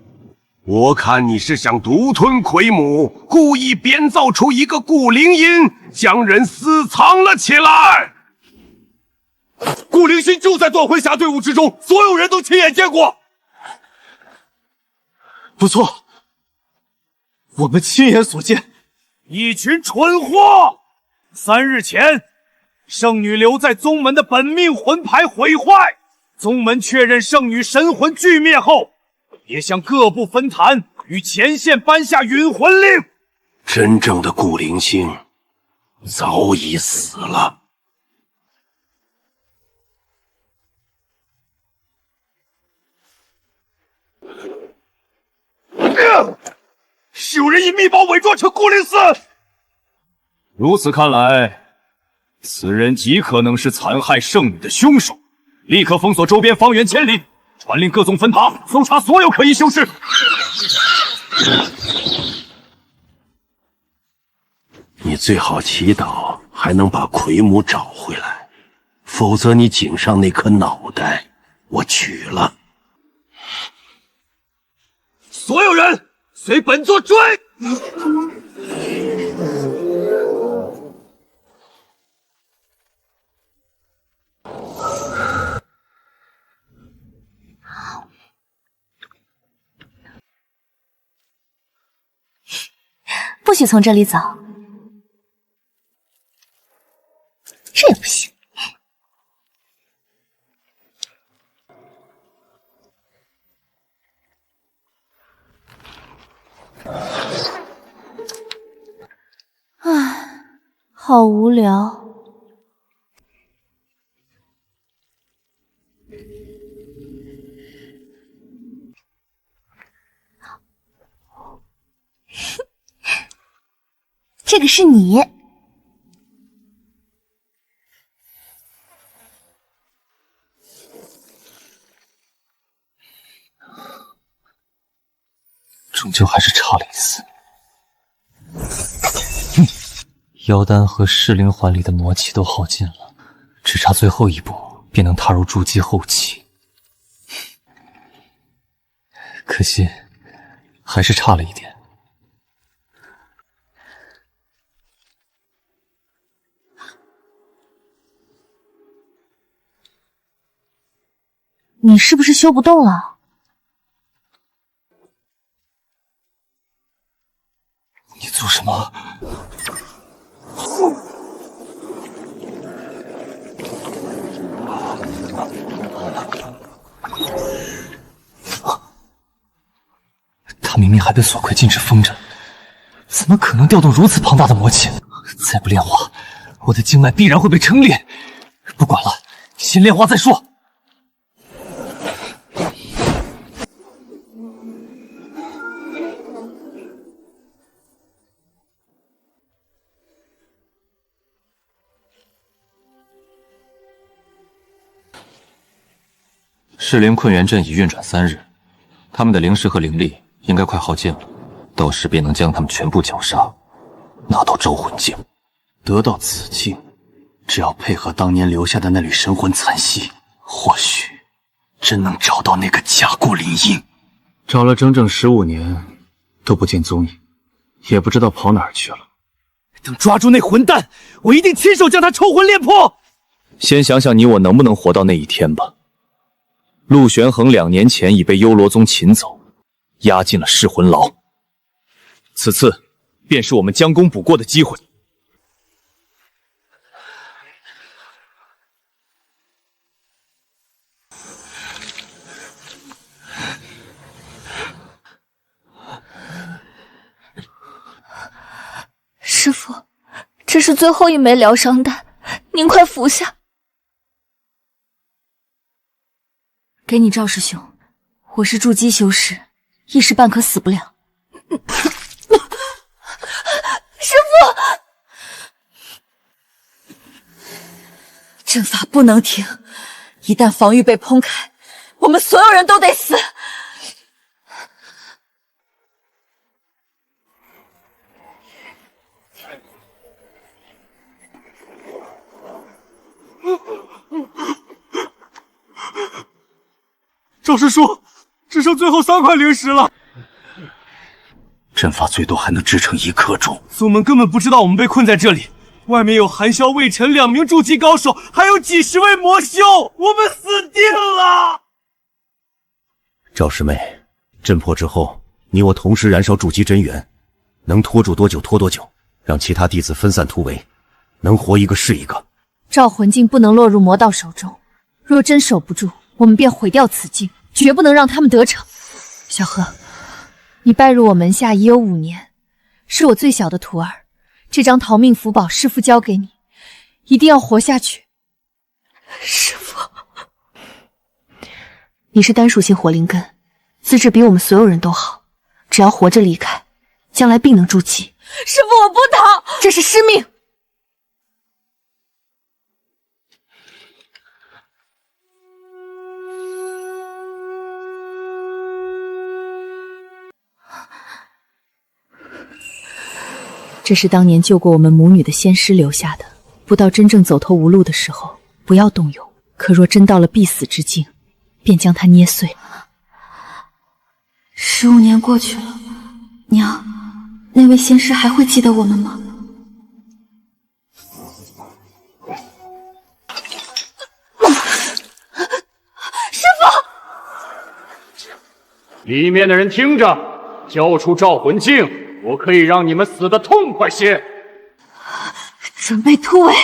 F: 我看你是想独吞奎母，故意编造出一个顾灵音，将人私藏了起来。
K: 顾灵心就在断魂峡队伍之中，所有人都亲眼见过。不错，我们亲眼所见。
D: 一群蠢货！3日前，圣女留在宗门的本命魂牌毁坏，宗门确认圣女神魂俱灭后，也向各部分坛与前线颁下陨魂令。
F: 真正的顾灵星早已死了。
D: 是有人以秘宝伪装成顾灵寺。如此看来，此人极可能是残害圣女的凶手。立刻封锁周边方圆千里，传令各宗分塔搜查所有可疑修士。
F: 你最好祈祷还能把奎母找回来，否则你颈上那颗脑袋我取了。
D: 所有人随本座追！
C: 不许从这里走。
A: 好无聊。
C: 这个是你。
B: 终究还是差了一丝。妖丹和噬灵环里的魔气都耗尽了，只差最后一步便能踏入筑基后期。可惜，还是差了一点。
C: 你是不是修不动了？
B: 你做什么？他明明还被锁魁禁制封着，怎么可能调动如此庞大的魔气？再不炼化，我的经脉必然会被撑裂。不管了，先炼化再说。
E: 噬灵困元阵已运转3日，他们的灵石和灵力应该快耗尽了，到时便能将他们全部绞杀，拿到招魂镜。
L: 得到此镜，只要配合当年留下的那缕神魂残息，或许真能找到那个甲骨灵印。找了整整15年，都不见踪影，也不知道跑哪儿去了。
D: 等抓住那混蛋，我一定亲手将他抽魂炼魄。
E: 先想想你我能不能活到那一天吧。陆玄衡2年前已被幽罗宗擒走，押进了噬魂牢。此次便是我们将功补过的机会。
G: 师父，这是最后一枚疗伤丹，您快服下。
C: 给你赵师兄，我是筑基修士，一时半刻死不了。
G: 师父，
I: 阵法不能停，一旦防御被崩开，我们所有人都得死。
D: 赵师叔，只剩最后3块灵石了。
L: 阵法最多还能支撑1刻钟。
D: 宗门根本不知道我们被困在这里，外面有韩萧、魏晨2名筑基高手，还有几10位魔修，我们死定了！
F: 赵师妹，阵破之后，你我同时燃烧筑基真元，能拖住多久拖多久，让其他弟子分散突围，能活一个是一个。
A: 召魂镜不能落入魔道手中，若真守不住，我们便毁掉此镜，绝不能让他们得逞。小何，你拜入我门下已有5年，是我最小的徒儿，这张逃命符宝师父交给你，一定要活下去。
G: 师父，
A: 你是单属性火灵根，资质比我们所有人都好，只要活着离开，将来必能筑基。
G: 师父，我不逃，
A: 这是师命。这是当年救过我们母女的仙师留下的，不到真正走投无路的时候，不要动用。可若真到了必死之境，便将它捏碎。
G: 15年过去了，娘，那位仙师还会记得我们吗？师父，
S: 里面的人听着，交出召魂镜，我可以让你们死得痛快些。
G: 准备突围。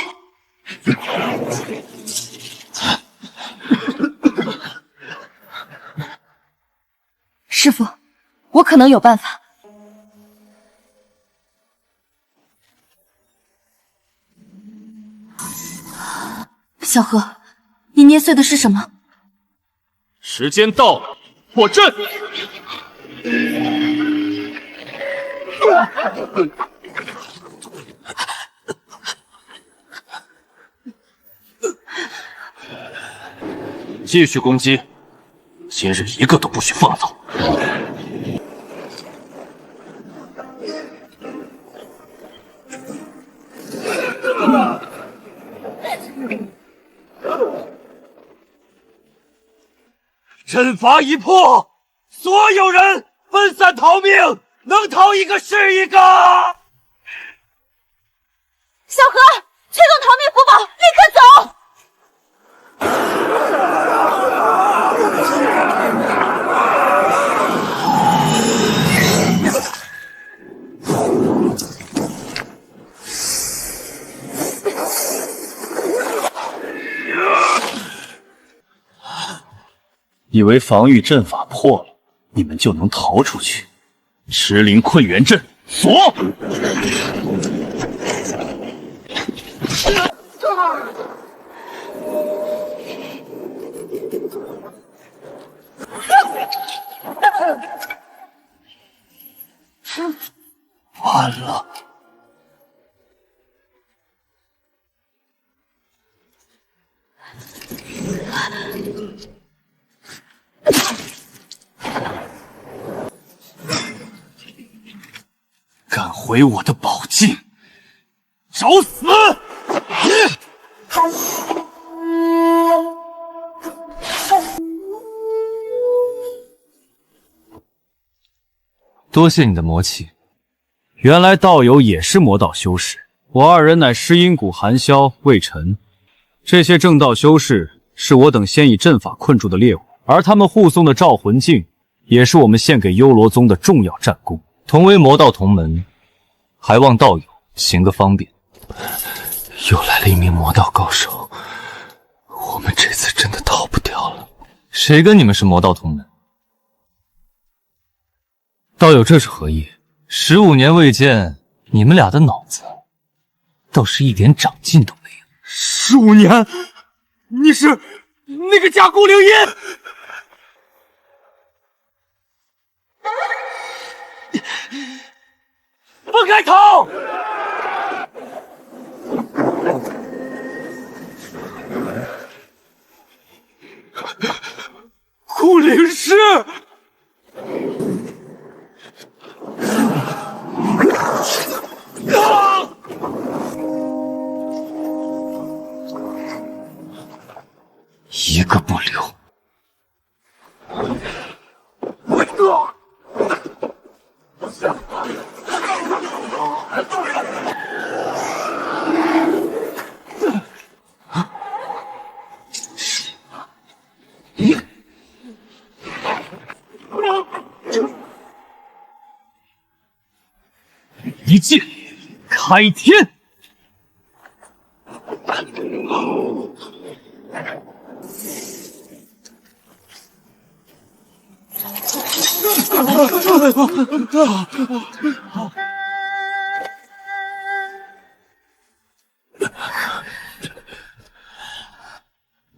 C: 师父，我可能有办法。
A: 小何，你捏碎的是什么？
S: 时间到了，破阵！
E: 继续攻击，今日一个都不许放走。
K: 阵法一破，所有人分散逃命，能逃一个是一个。
C: 小何，催动逃命符宝，立刻走！
N: 以为防御阵法破了，你们就能逃出去？石灵困元阵锁！完了！敢毁我的宝镜，找死！
B: 多谢你的魔气。
N: 原来道友也是魔道修士，我二人乃尸阴谷寒萧、魏晨。这些正道修士是我等先以阵法困住的猎物，而他们护送的召魂镜也是我们献给幽罗宗的重要战功。
B: 同为魔道同门，还望道友行个方便。
D: 又来了一名魔道高手，我们这次真的逃不掉了。
B: 谁跟你们是魔道同门？道友这是何意？15年未见，你们俩的脑子倒是一点长进都没有。
K: 15年，你是那个假顾灵音？分开逃！顾灵师！
B: 一个不留。
N: 一剑开天！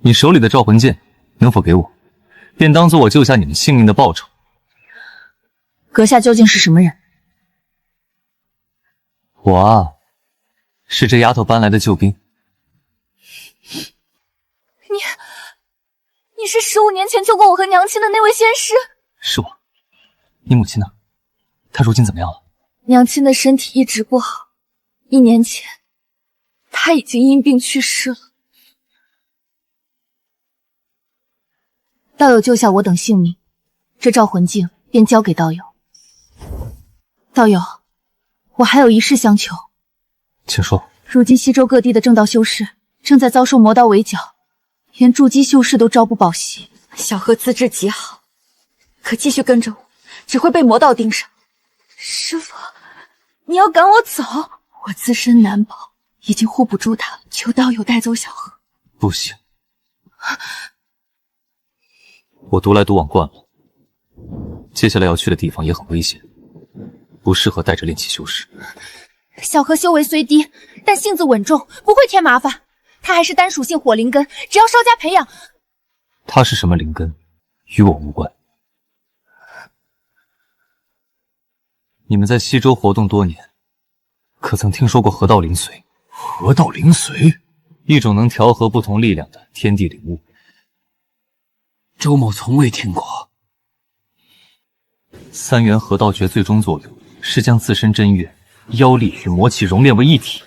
B: 你手里的召魂剑能否给我，便当做我救下你们性命的报酬。
A: 阁下究竟是什么人？
B: 我啊，是这丫头搬来的救兵。
C: 你是15年前救过我和娘亲的那位仙师？
B: 是我。你母亲呢？她如今怎么样了？
C: 娘亲的身体一直不好，1年前她已经因病去世了。
A: 道友救下我等性命，这召魂镜便交给道友。道友，我还有一事相求。
B: 请说。
A: 如今西周各地的正道修士正在遭受魔道围剿，连筑基修士都朝不保夕。小何资质极好，可继续跟着我，只会被魔道盯上。师父，你要赶我走？我自身难保，已经护不住他了，求道友带走小何。
B: 不行，我独来独往惯了，接下来要去的地方也很危险，不适合带着炼气修士。
A: 小何修为虽低，但性子稳重，不会添麻烦。
G: 它还是单属性火灵根，只要稍加培养。
B: 它是什么灵根，与我无关。你们在西周活动多年，可曾听说过河道灵髓？
D: 河道灵髓，
B: 一种能调和不同力量的天地灵物。
H: 周某从未听过。
B: 三元河道诀最终作用是将自身真元、妖力与魔气熔炼为一体，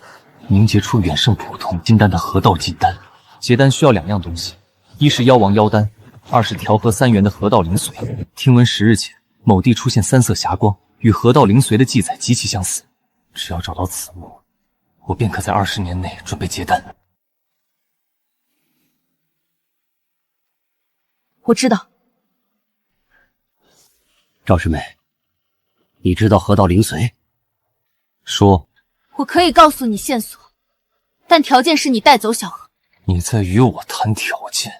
B: 凝结出远胜普通金丹的河道金丹。结丹需要2样东西，一是妖王妖丹，2是调和3元的河道灵髓。听闻10日前某地出现3色霞光，与河道灵髓的记载极其相似。只要找到此物，我便可在20年内准备结丹。
C: 我知道。
H: 赵师妹，你知道河道灵髓？
B: 说。
C: 我可以告诉你线索，但条件是你带走小何。
B: 你在与我谈条件？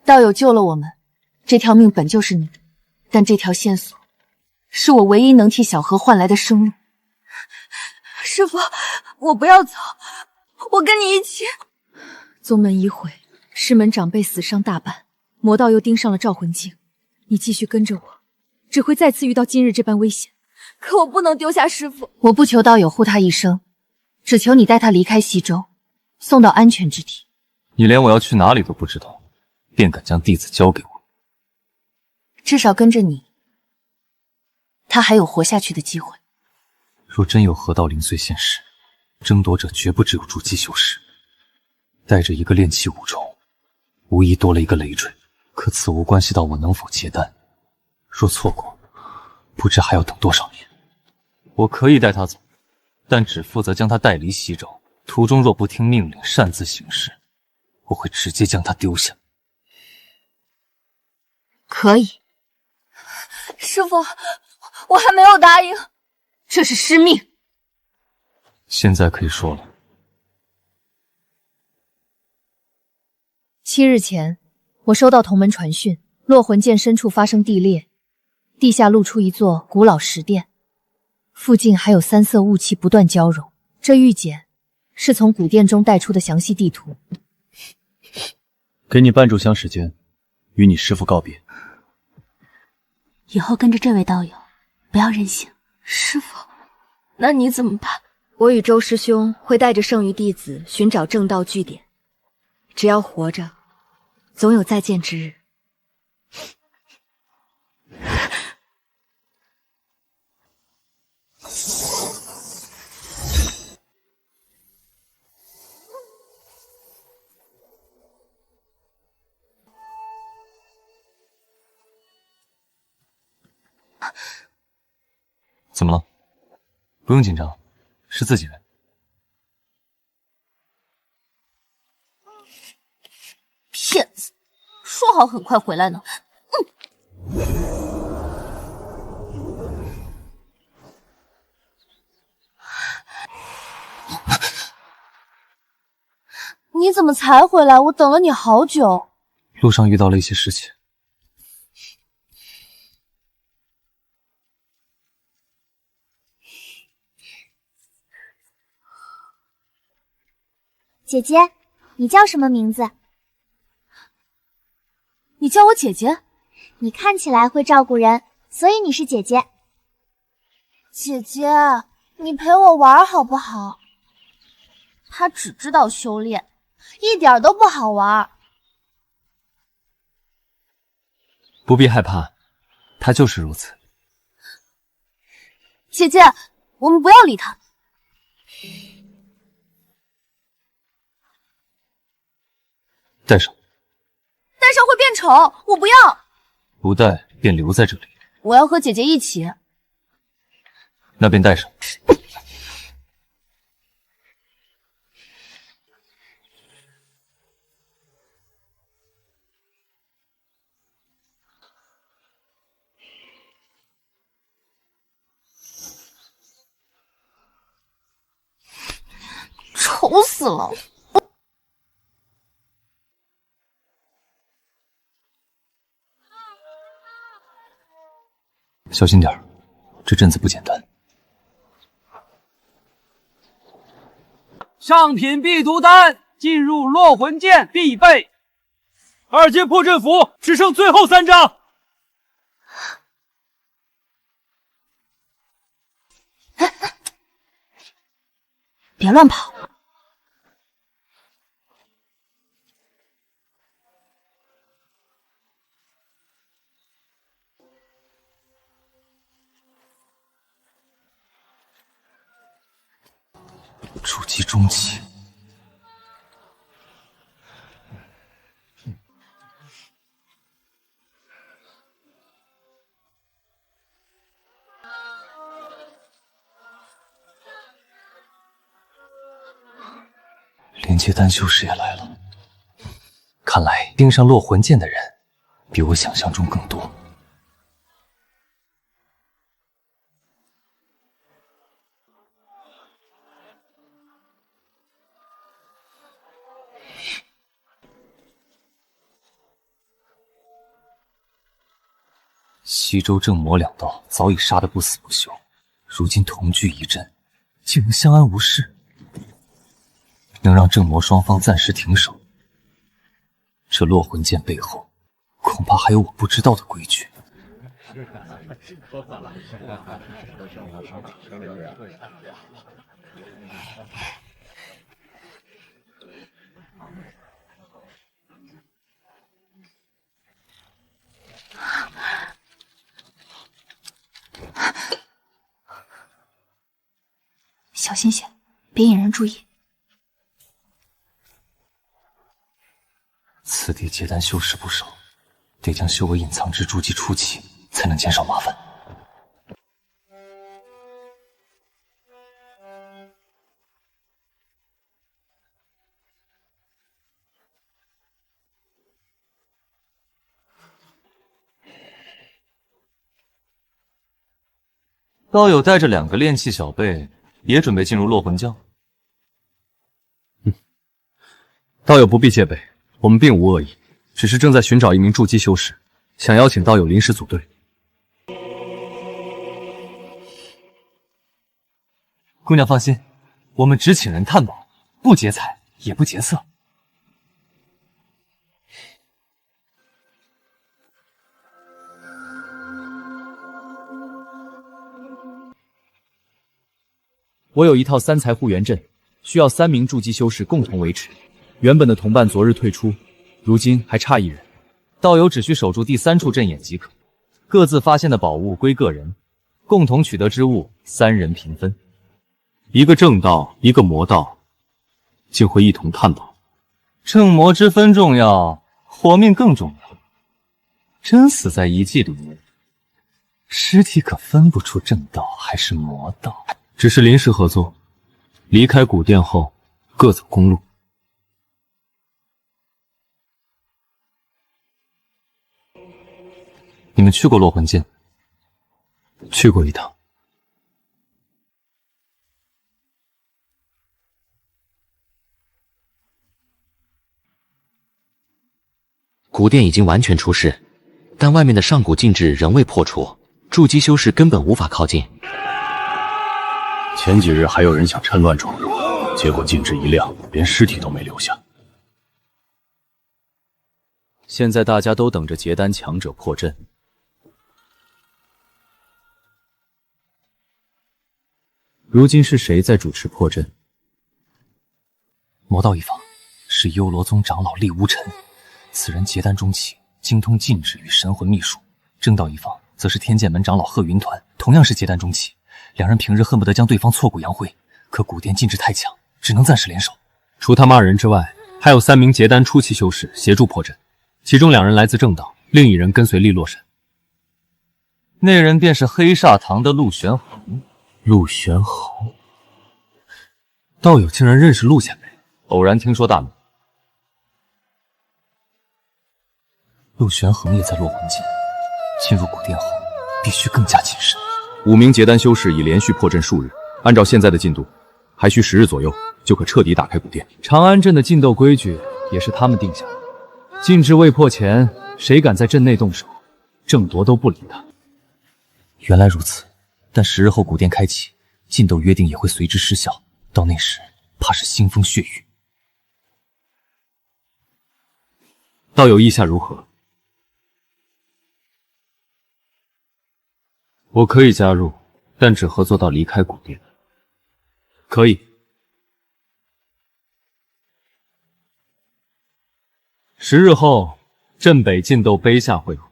C: 道友救了我们，这条命本就是你的，但这条线索是我唯一能替小何换来的生路。师父，我不要走，我跟你一起。宗门已毁，师门长辈死伤大半，魔道又盯上了召魂镜，你继续跟着我，只会再次遇到今日这般危险。可我不能丢下师父。我不求道友护他一生，只求你带他离开西周，送到安全之地。
B: 你连我要去哪里都不知道，便敢将弟子交给我？
C: 至少跟着你，他还有活下去的机会。
B: 若真有河道灵髓现世，争夺者绝不只有筑基修士，带着一个炼气五重，无疑多了一个累赘。可此无关系到我能否结丹，若错过，不知还要等多少年。我可以带他走，但只负责将他带离西周，途中若不听命令擅自行事，我会直接将他丢下。
C: 可以。师父，我还没有答应，这是师命。
B: 现在可以说了。
C: 7日前，我收到同门传讯，落魂剑深处发生地裂，地下露出一座古老石殿，附近还有3色雾气不断交融。这玉简是从古殿中带出的详细地图。
N: 给你半炷香时间，与你师父告别。
G: 以后跟着这位道友，不要任性。师父，那你怎么办？
C: 我与周师兄会带着剩余弟子寻找正道据点，只要活着，总有再见之日。
B: 怎么了？不用紧张，是自己人。
C: 骗子，说好很快回来呢。你怎么才回来？我等了你好久。
B: 路上遇到了一些事情。
T: 姐姐，你叫什么名字？
C: 你叫我姐姐？
T: 你看起来会照顾人，所以你是姐姐。姐姐，你陪我玩好不好？他只知道修炼，一点都不好玩。
B: 不必害怕，他就是如此。
C: 姐姐，我们不要理他。
B: 带上。
C: 带上会变丑，我不要。
B: 不带便留在这里。
C: 我要和姐姐一起。
B: 那便带上。
C: 丑死了。
B: 小心点儿，这阵子不简单。
H: 上品必毒丹，
N: 进入落魂剑必备。2阶破阵符只剩最后3张。
A: 别乱跑！
B: 筑基中期，连接丹修士也来了。看来盯上落魂剑的人比我想象中更多。西周正魔2道早已杀得不死不休，如今同居一阵，竟能相安无事，能让正魔双方暂时停手。这落魂剑背后，恐怕还有我不知道的规矩。
A: 小心些，别引人注意。
B: 此地结丹修士不少，得将修为隐藏至筑基初期，才能减少麻烦。道友带着2个炼器小辈，也准备进入落魂教。
E: 道友不必戒备，我们并无恶意，只是正在寻找一名筑基修士，想邀请道友临时组队。
B: 姑娘放心，我们只请人探宝，不劫财也不劫色。
L: 我有一套3才护元阵，需要3名筑基修士共同维持。原本的同伴昨日退出，如今还差1人，道友只需守住第3处阵眼即可。各自发现的宝物归个人，共同取得之物3人平分。一个正道，一个魔道，竟会一同探宝。
B: 正魔之分重要，活命更重要。真死在遗迹里面，尸体可分不出正道还是魔道。
E: 只是临时合作，离开古殿后各走公路。
B: 你们去过落魂剑？
E: 去过一趟。
U: 古殿已经完全出事，但外面的上古禁制仍未破除，筑基修士根本无法靠近。
K: 前几日还有人想趁乱闯入，结果禁制一亮，连尸体都没留下。
L: 现在大家都等着结丹强者破阵。如今是谁在主持破阵？
B: 魔道一方是幽罗宗长老厉无尘，此人结丹中期，精通禁制与神魂秘术。正道一方则是天剑门长老贺云团，同样是结丹中期。2人平日恨不得将对方挫骨扬灰，可古殿禁制太强，只能暂时联手。
E: 除他们2人之外，还有3名结丹初期修士协助破阵，其中2人来自正道，另1人跟随利洛神。
B: 那人便是黑煞堂的陆玄衡。
E: 陆玄衡，道友竟然认识陆前辈？
B: 偶然听说大名。陆玄衡也在落魂剑，进入古殿后必须更加谨慎。
E: 5名结丹修士已连续破阵数日，按照现在的进度，还需10日左右就可彻底打开古殿。
L: 长安镇的禁斗规矩也是他们定下的，禁制未破前，谁敢在镇内动手，郑铎都不理他。
B: 原来如此，但10日后古殿开启，禁斗约定也会随之失效，到那时怕是腥风血雨。道友意下如何？我可以加入，但只合作到离开古殿。
N: 可以。10日后，镇北禁斗碑下会合。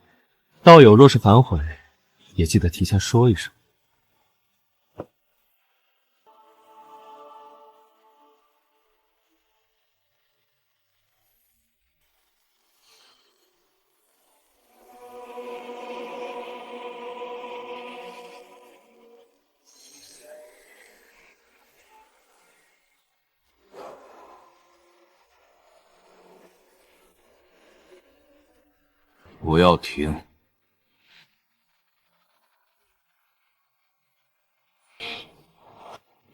N: 道友若是反悔，也记得提前说一声。
K: 不要停！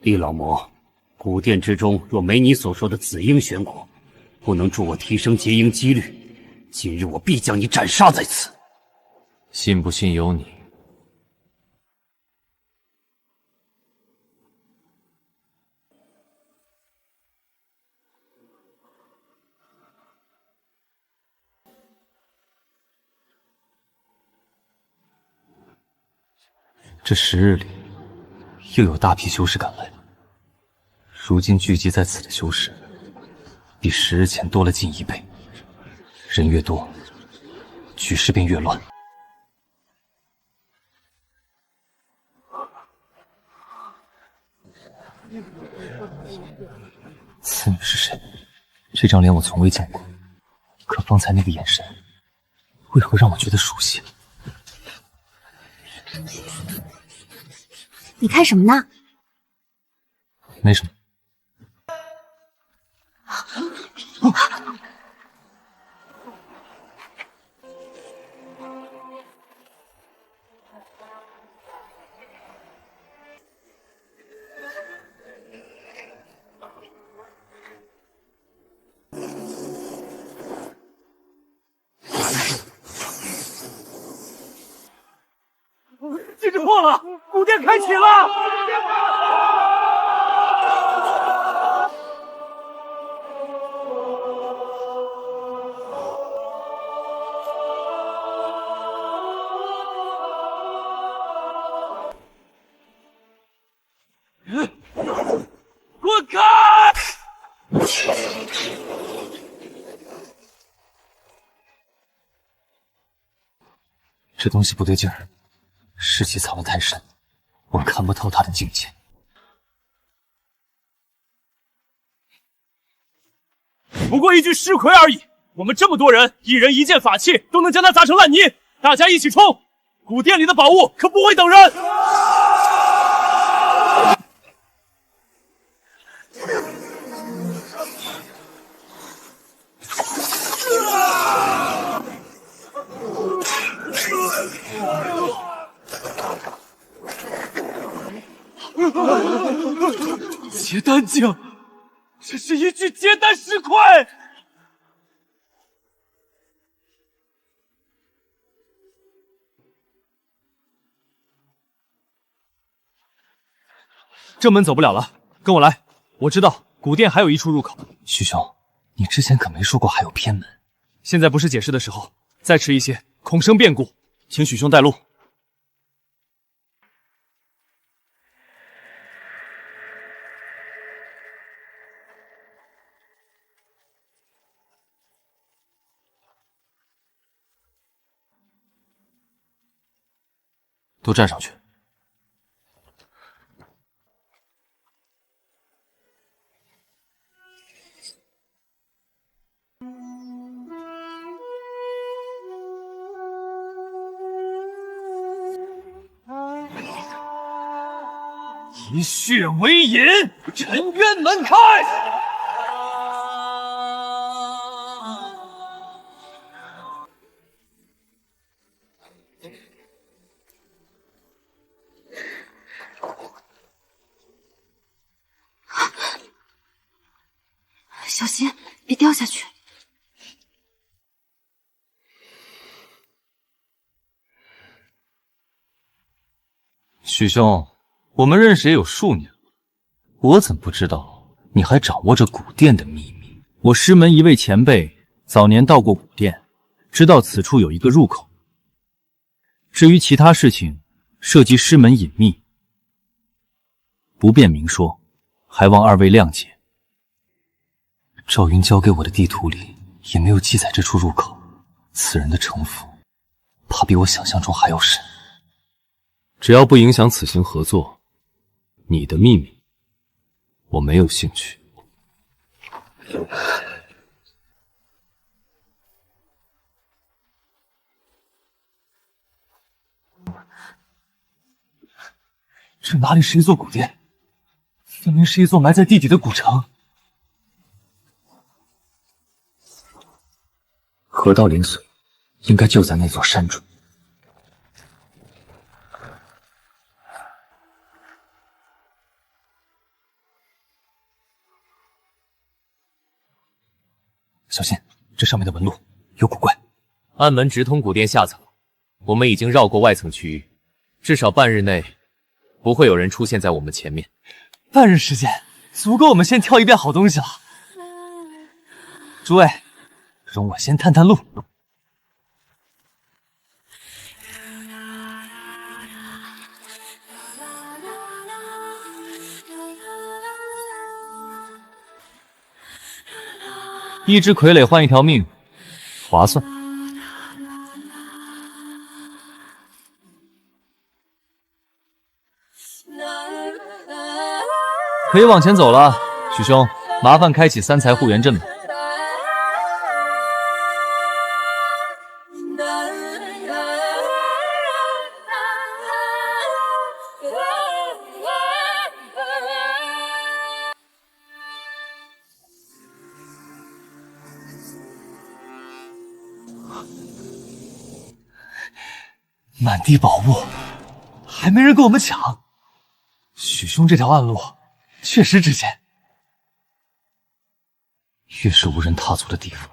H: 厉老魔，古殿之中若没你所说的紫婴玄果，不能助我提升结婴几率，今日我必将你斩杀在此。
B: 信不信由你。这10日里，又有大批修士赶来。如今聚集在此的修士，比10日前多了近1倍。人越多，局势便越乱。此女是谁？这张脸我从未见过，可方才那个眼神，为何让我觉得熟悉？
T: 你看什么呢？
B: 没什么。
S: 禁制破了，古殿开启了！滚开！
B: 这东西不对劲儿。尸气藏得太深，我看不透他的境界。
N: 不过一具尸魁而已，我们这么多人，一人一件法器，都能将他砸成烂泥。大家一起冲！古殿里的宝物可不会等人。结丹镜，这是一具结丹尸块。正门走不了了，跟我来。我知道古殿还有一处入口。
B: 许兄，你之前可没说过还有偏门。
N: 现在不是解释的时候，再迟一些，恐生变故。请许兄带路。
B: 都站上去。
N: 以血为引，沉渊门开。
G: 小心，别掉下去。
B: 许兄，我们认识也有数年了，我怎不知道你还掌握着古殿的秘密？
N: 我师门一位前辈早年到过古殿，知道此处有一个入口。至于其他事情，涉及师门隐秘，不便明说，还望二位谅解。
B: 赵云交给我的地图里也没有记载这处入口，此人的城府怕比我想象中还要深。
E: 只要不影响此行合作，你的秘密我没有兴趣。
B: 这哪里是一座古殿，分明是一座埋在地底的古城。河道灵髓应该就在那座山中。小心，这上面的纹路有古怪。
U: 暗门直通古殿下层，我们已经绕过外层区域，至少半日内不会有人出现在我们前面。
B: 半日时间足够我们先挑一遍好东西了。诸位，容我先探探路。
N: 一只傀儡换一条命，划算。可以往前走了，许兄，麻烦开启三才护元阵吧。
B: 满地宝物，还没人跟我们抢。许兄这条暗路确实值钱。越是无人踏足的地方，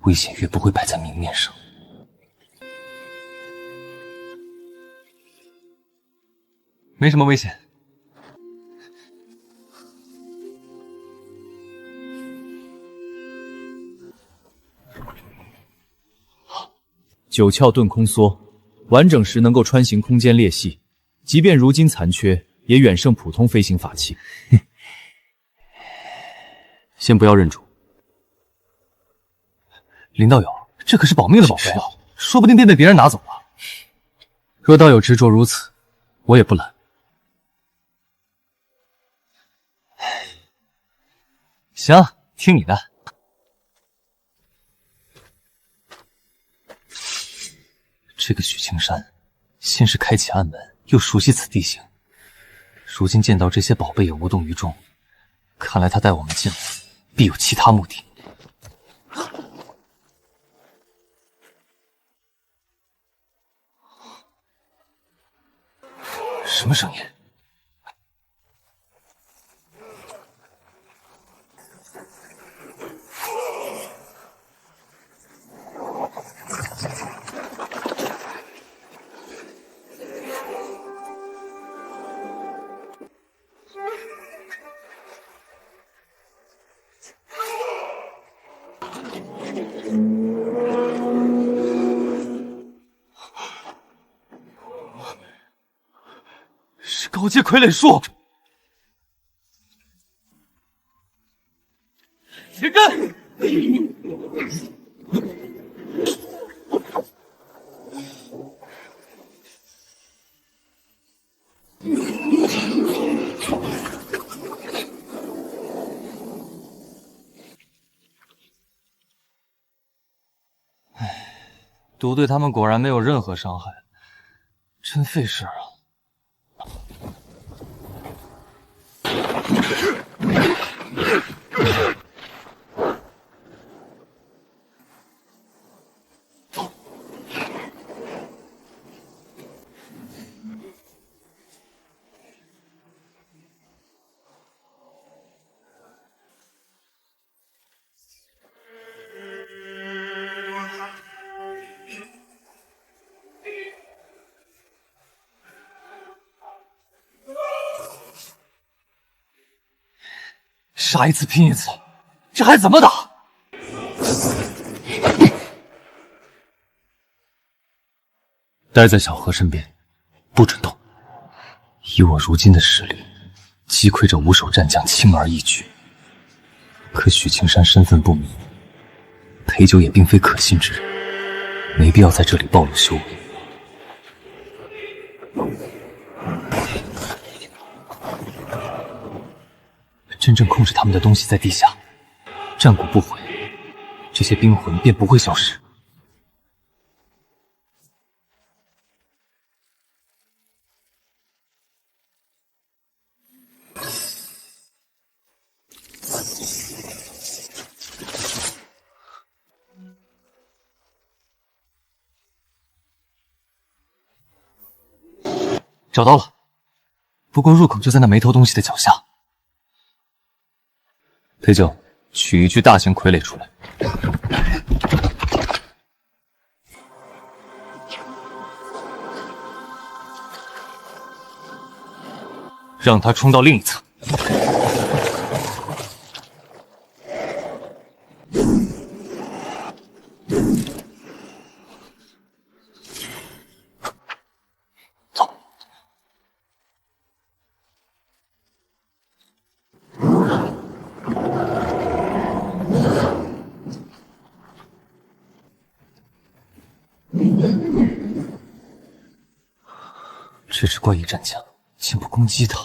B: 危险越不会摆在明面上。没什么危险。
N: 九窍遁空梭，完整时能够穿行空间裂隙，即便如今残缺，也远胜普通飞行法器。
E: 先不要认主。
B: 林道友，这可是保命的宝贝啊，说不定便被别人拿走了。若道友执着如此，我也不拦。行，听你的。这个许青山，先是开启暗门，又熟悉此地形，如今见到这些宝贝也无动于衷，看来他带我们进来，必有其他目的。什么声音？是高阶傀儡术！铁根！毒对他们果然没有任何伤害，真费事啊！杀一次拼一次，这还怎么打？待在小河身边，不准动。以我如今的实力，击溃这5手战将轻而易举。可许青山身份不明，裴九也并非可信之人，没必要在这里暴露修为。真正控制他们的东西在地下，战鼓不毁，这些兵魂便不会消失。找到了，不过入口就在那没头东西的脚下。裴九，取一具大型傀儡出来。让他冲到另一侧。这只怪异战将竟不攻击他，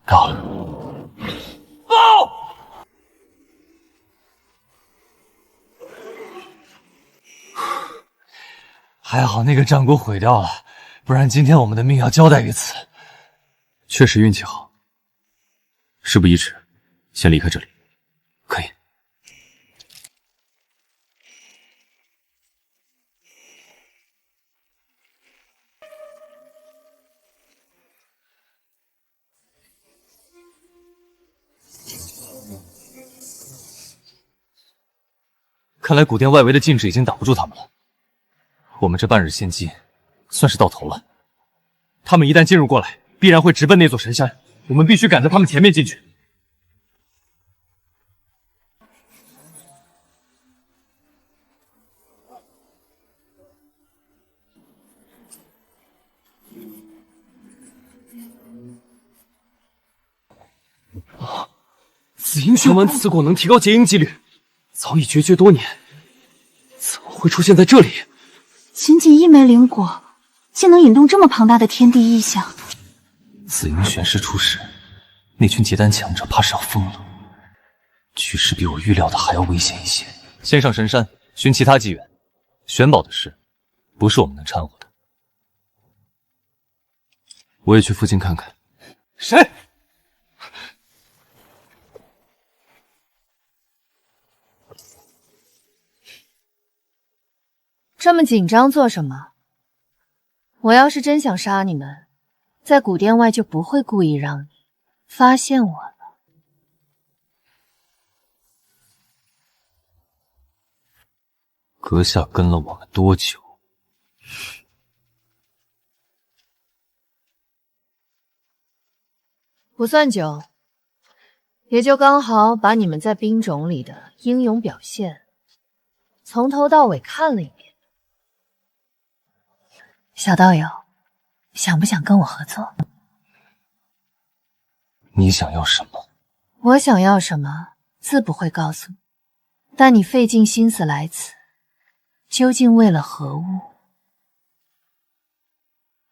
B: 高报！还好那个战鼓毁掉了，不然今天我们的命要交代于此。
E: 确实运气好。事不宜迟，先离开这里。
B: 可以。看来古殿外围的禁制已经挡不住他们了，我们这半日先机算是到头了。
N: 他们一旦进入过来，必然会直奔那座神山，我们必须赶在他们前面进去。
M: 紫英玄丸此果能提高结婴几率，早已绝学多年，怎么会出现在这里？
G: 仅仅一枚灵果，竟能引动这么庞大的天地异象。
B: 紫英玄师出世，那群结丹强者怕是要疯了。局势比我预料的还要危险一些。先上神山寻其他机缘，玄宝的事不是我们能掺和的。我也去附近看看。
M: 谁？
A: 这么紧张做什么？我要是真想杀你们，在古殿外就不会故意让你发现我了。
B: 阁下跟了我们多久？
A: 不算久，也就刚好把你们在兵种里的英勇表现从头到尾看了一遍。小道友，想不想跟我合作？
B: 你想要什么？
A: 我想要什么，自不会告诉你。但你费尽心思来此，究竟为了何物？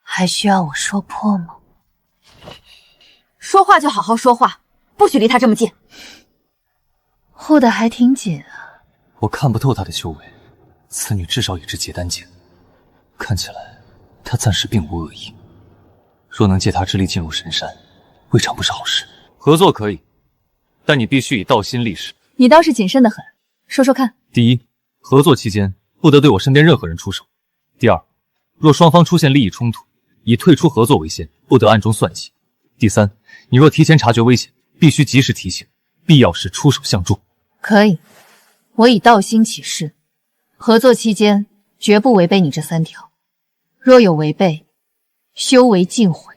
A: 还需要我说破吗？
C: 说话就好好说话，不许离他这么近。
A: 护得还挺紧啊。
B: 我看不透她的修为，此女至少也是结丹境，看起来她暂时并无恶意。若能借她之力进入神山，未尝不是好事。合作可以，但你必须以道心立誓。
C: 你倒是谨慎的很，说说看。
B: 第一，合作期间不得对我身边任何人出手。第二，若双方出现利益冲突，以退出合作为先，不得暗中算计。第三，你若提前察觉危险，必须及时提醒，必要时出手相助。
A: 可以，我以道心起誓，合作期间绝不违背你这3条。若有违背，修为尽毁，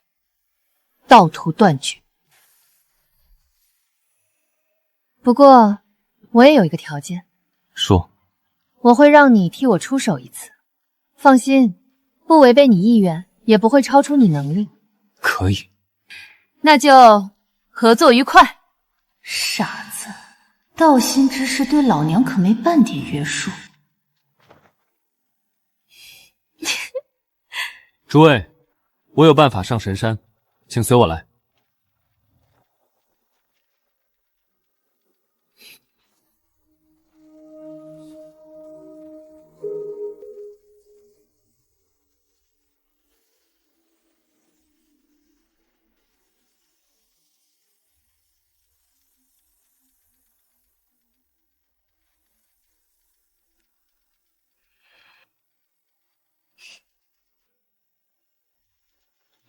A: 道途断绝。不过，我也有一个条件。
B: 说。
A: 我会让你替我出手一次。放心，不违背你意愿，也不会超出你能力。
B: 可以，
A: 那就合作愉快。傻子，道心之事对老娘可没半点约束。
M: 诸位，我有办法上神山，请随我来。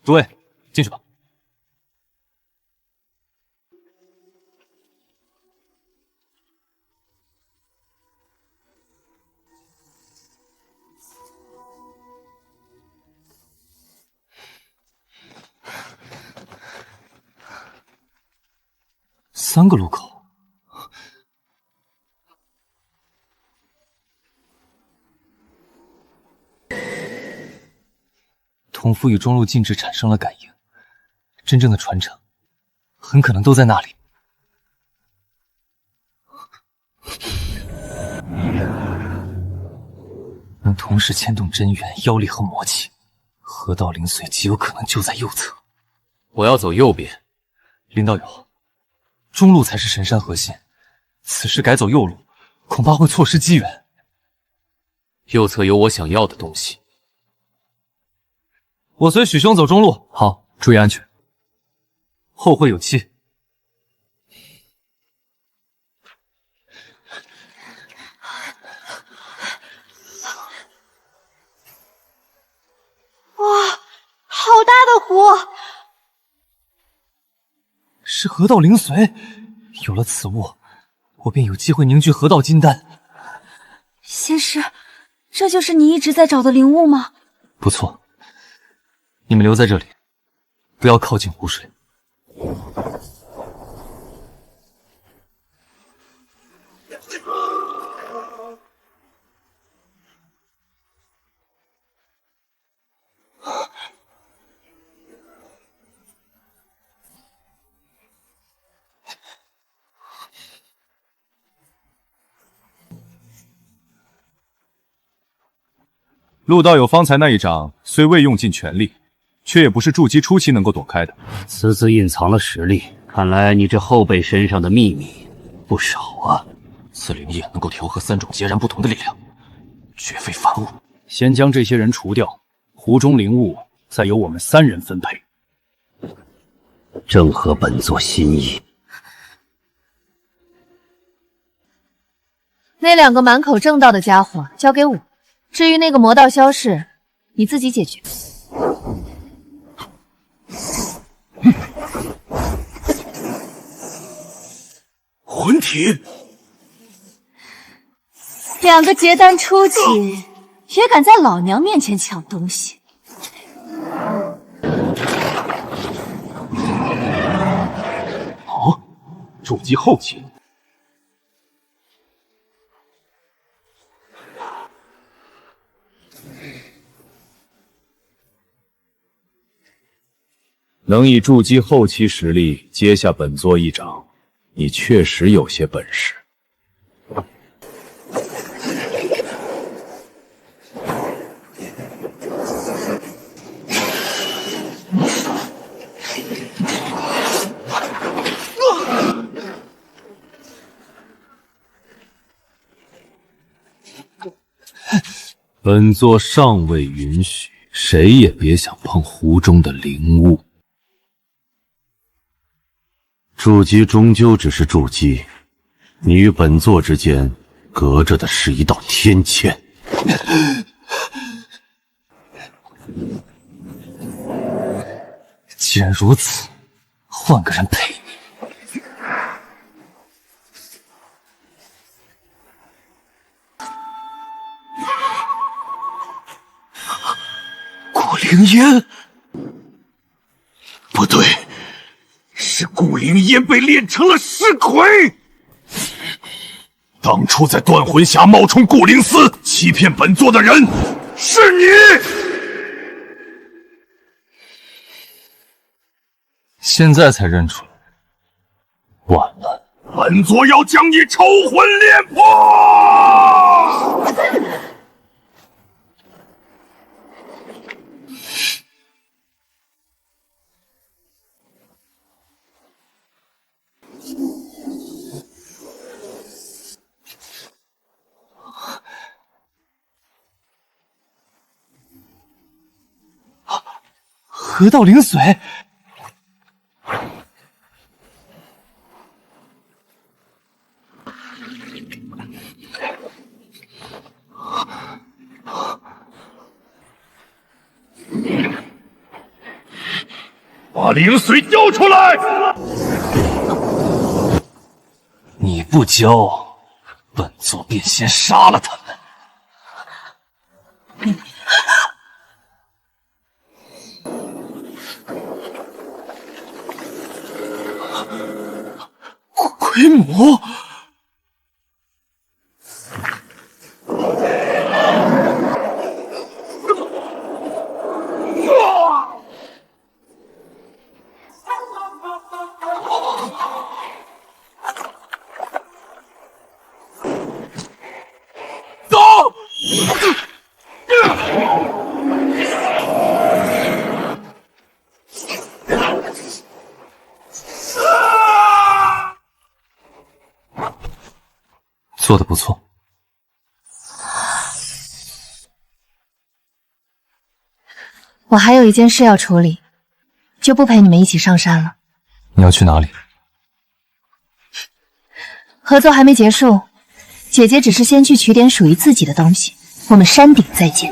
M: 诸位，进去吧。
B: 3个路口。同父与中路禁制产生了感应，真正的传承很可能都在那里。能同时牵动真元、妖力和魔气，河道灵髓极有可能就在右侧。
M: 我要走右边。
B: 林道友，中路才是神山核心，此时改走右路，恐怕会错失机缘。
M: 右侧有我想要的东西。
B: 我随许兄走中路。好，注意安全。后会有期。
I: 哇，好大的湖！
B: 是河道灵髓，有了此物，我便有机会凝聚河道金丹。
I: 仙师，这就是你一直在找的灵物吗？
B: 不错。你们留在这里，不要靠近湖水。
L: 陆道友方才那一掌虽未用尽全力，却也不是筑基初期能够躲开的。
H: 此次隐藏了实力，看来你这后辈身上的秘密不少啊。
E: 此灵液能够调和3种截然不同的力量，绝非凡物。
N: 先将这些人除掉，湖中灵物再由我们3人分配。
H: 正合本座心意。
A: 那2个满口正道的家伙交给我，至于那个魔道消逝，你自己解决。
D: 魂体
I: 2个结丹初期，也敢在老娘面前抢东西！
L: 哦，筑基后期。
E: 能以筑基后期实力接下本座一掌，你确实有些本事。本座尚未允许，谁也别想碰湖中的灵物。
F: 筑基终究只是筑基，你与本座之间隔着的是一道天堑。
B: 既然如此，换个人陪你。
D: 顾灵烟，不对，是顾灵烟被炼成了尸魁。当初在断魂峡冒充顾灵司欺骗本座的人是你。
B: 现在才认出来，晚了。
J: 本座要将你抽魂炼魄！
B: 河道灵髓，
J: 把灵髓交出来！
B: 你不交，本座便先杀了他们。
M: 奎母，
J: 走！
B: 做得不错。
A: 我还有一件事要处理，就不陪你们一起上山了。
B: 你要去哪里？
A: 合作还没结束，姐姐只是先去取点属于自己的东西。我们山顶再见。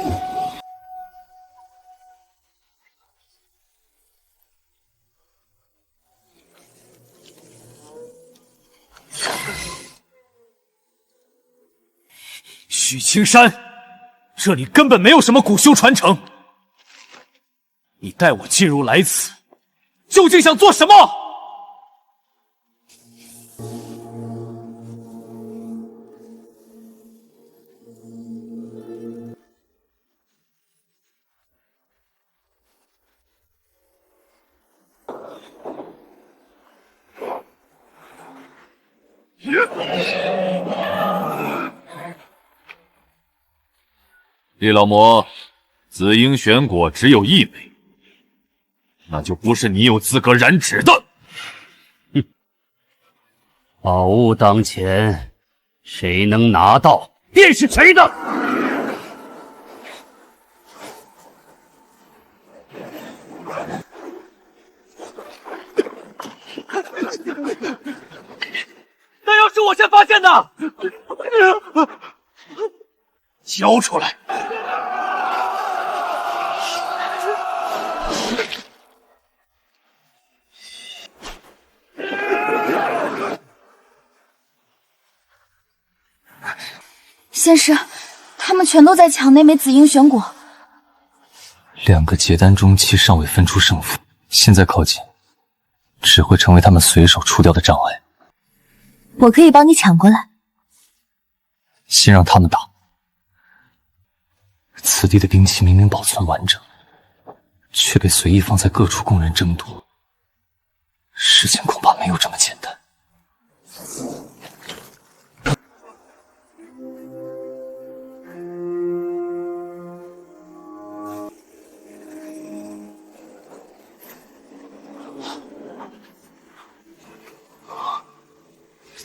K: 许青山，这里根本没有什么古修传承。你带我进入来此，究竟想做什么？
J: 厉老魔，紫英玄果只有一枚，那就不是你有资格染指的。
H: 哼，宝物当前，谁能拿到，便是谁的。
K: 那要是我先发现的，交出来！
G: 仙师，他们全都在抢那枚紫英玄果。
B: 2个结丹中期尚未分出胜负，现在靠近，只会成为他们随手除掉的障碍。
C: 我可以帮你抢过来。
B: 先让他们打。此地的兵器明明保存完整，却被随意放在各处供人争夺。事情恐怕没有这么简单。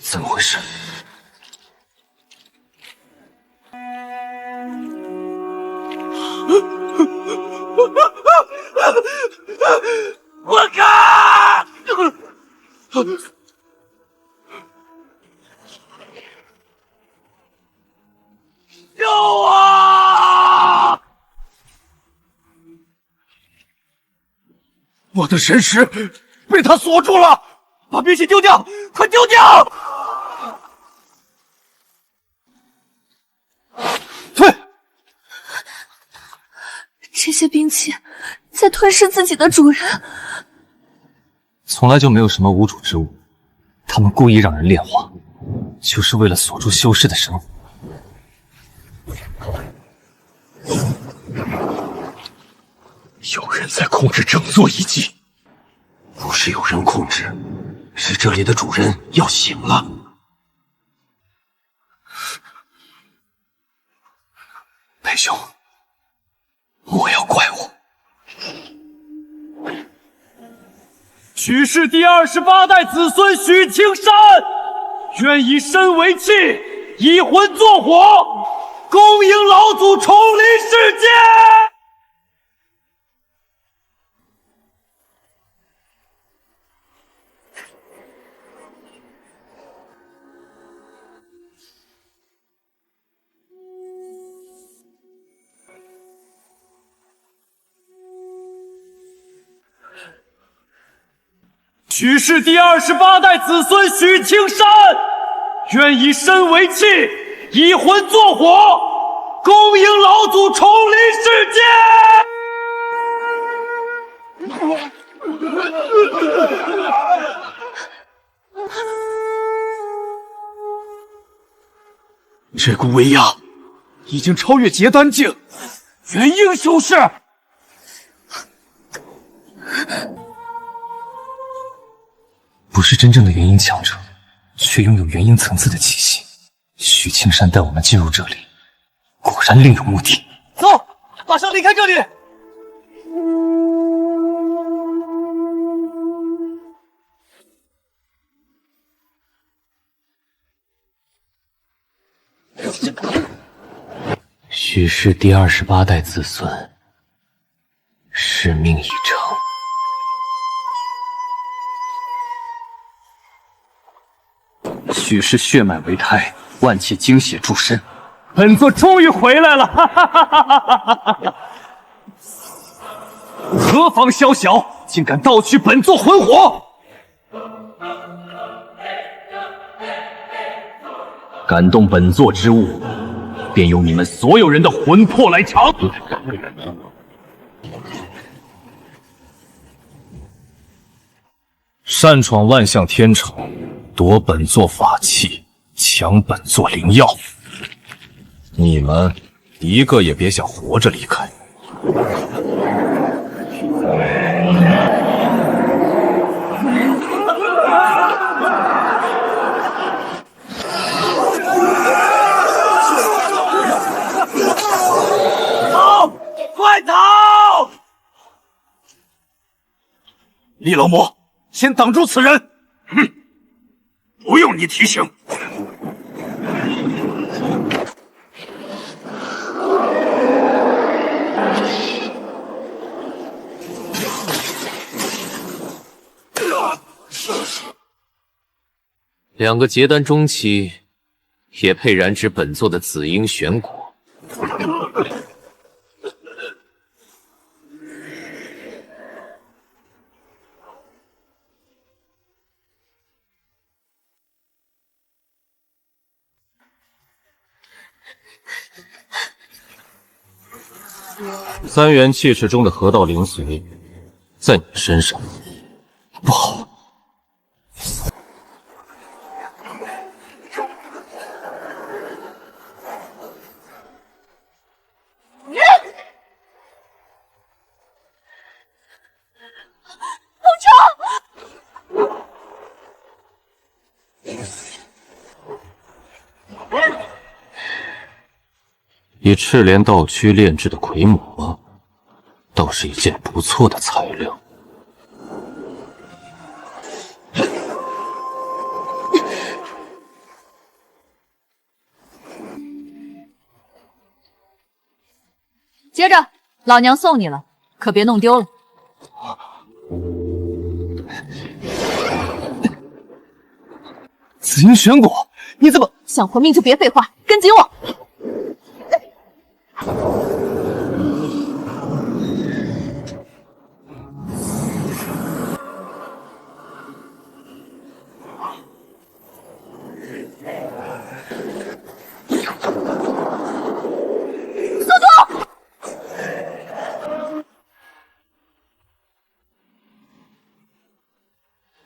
B: 怎么回事？
K: 我靠！救我！我的神识被他锁住了，把兵器丢掉，快丢掉！
G: 退！这些兵器在吞噬自己的主人。
B: 从来就没有什么无主之物，他们故意让人炼化，就是为了锁住修士的生命。
J: 有人在控制整座遗迹，
B: 不是。
F: 是有人控制，是这里的主人要醒了。
K: 裴兄，莫要怪我。
N: 许氏第28代子孙许青山，愿以身为契，以魂作火，恭迎老祖重临世间。许氏第28代子孙许青山，愿以身为契，以魂作火，恭迎老祖重临世间。
K: 这股威压已经超越结丹境，元婴修士。
B: 不是真正的元婴强者，却拥有元婴层次的气息。许青山带我们进入这里，果然另有目的。
N: 走，马上离开这里。
U: 许氏第28代子孙，使命已成。
N: 许氏血脉为胎，万气精血铸身，本座终于回来了！哈哈哈哈哈哈！何方宵小，竟敢盗取本座魂火！敢动本座之物，便用你们所有人的魂魄来偿！
E: 擅闯万象天城，夺本座法器，抢本座灵药，你们一个也别想活着离开！
K: 跑！快逃！厉老魔，先挡住此人！哼，不用你提醒。
U: 2个结丹中期，也配染指本座的紫婴玄果？3
E: 元气池中的河道灵髓，在你身上，不好！以赤莲道躯炼制的魁魔，倒是一件不错的材料。
C: 接着，老娘送你了，可别弄丢了。
N: 紫婴玄果，你怎么
C: 想活命就别废话，跟紧我！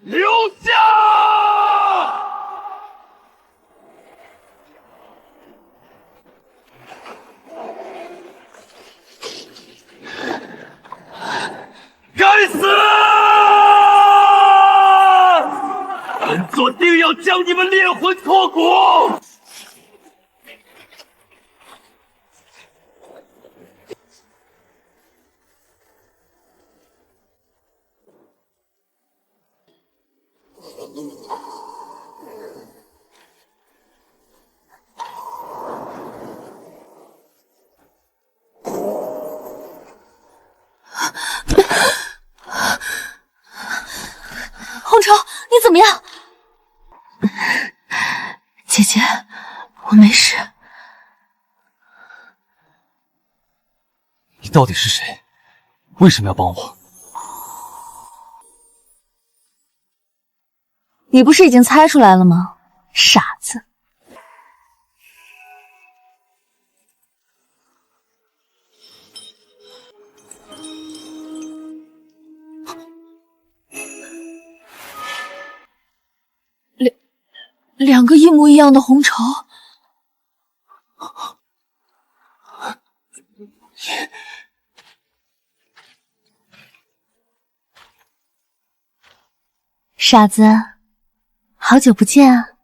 K: 留下！
O: 锁定要将你们炼魂脱骨！
C: 红绸，你怎么样？
A: 姐姐，我没事。
B: 你到底是谁？为什么要帮我？
C: 你不是已经猜出来了吗？傻子！
A: 两个一模一样的红绸。
C: 傻子，好久不见啊！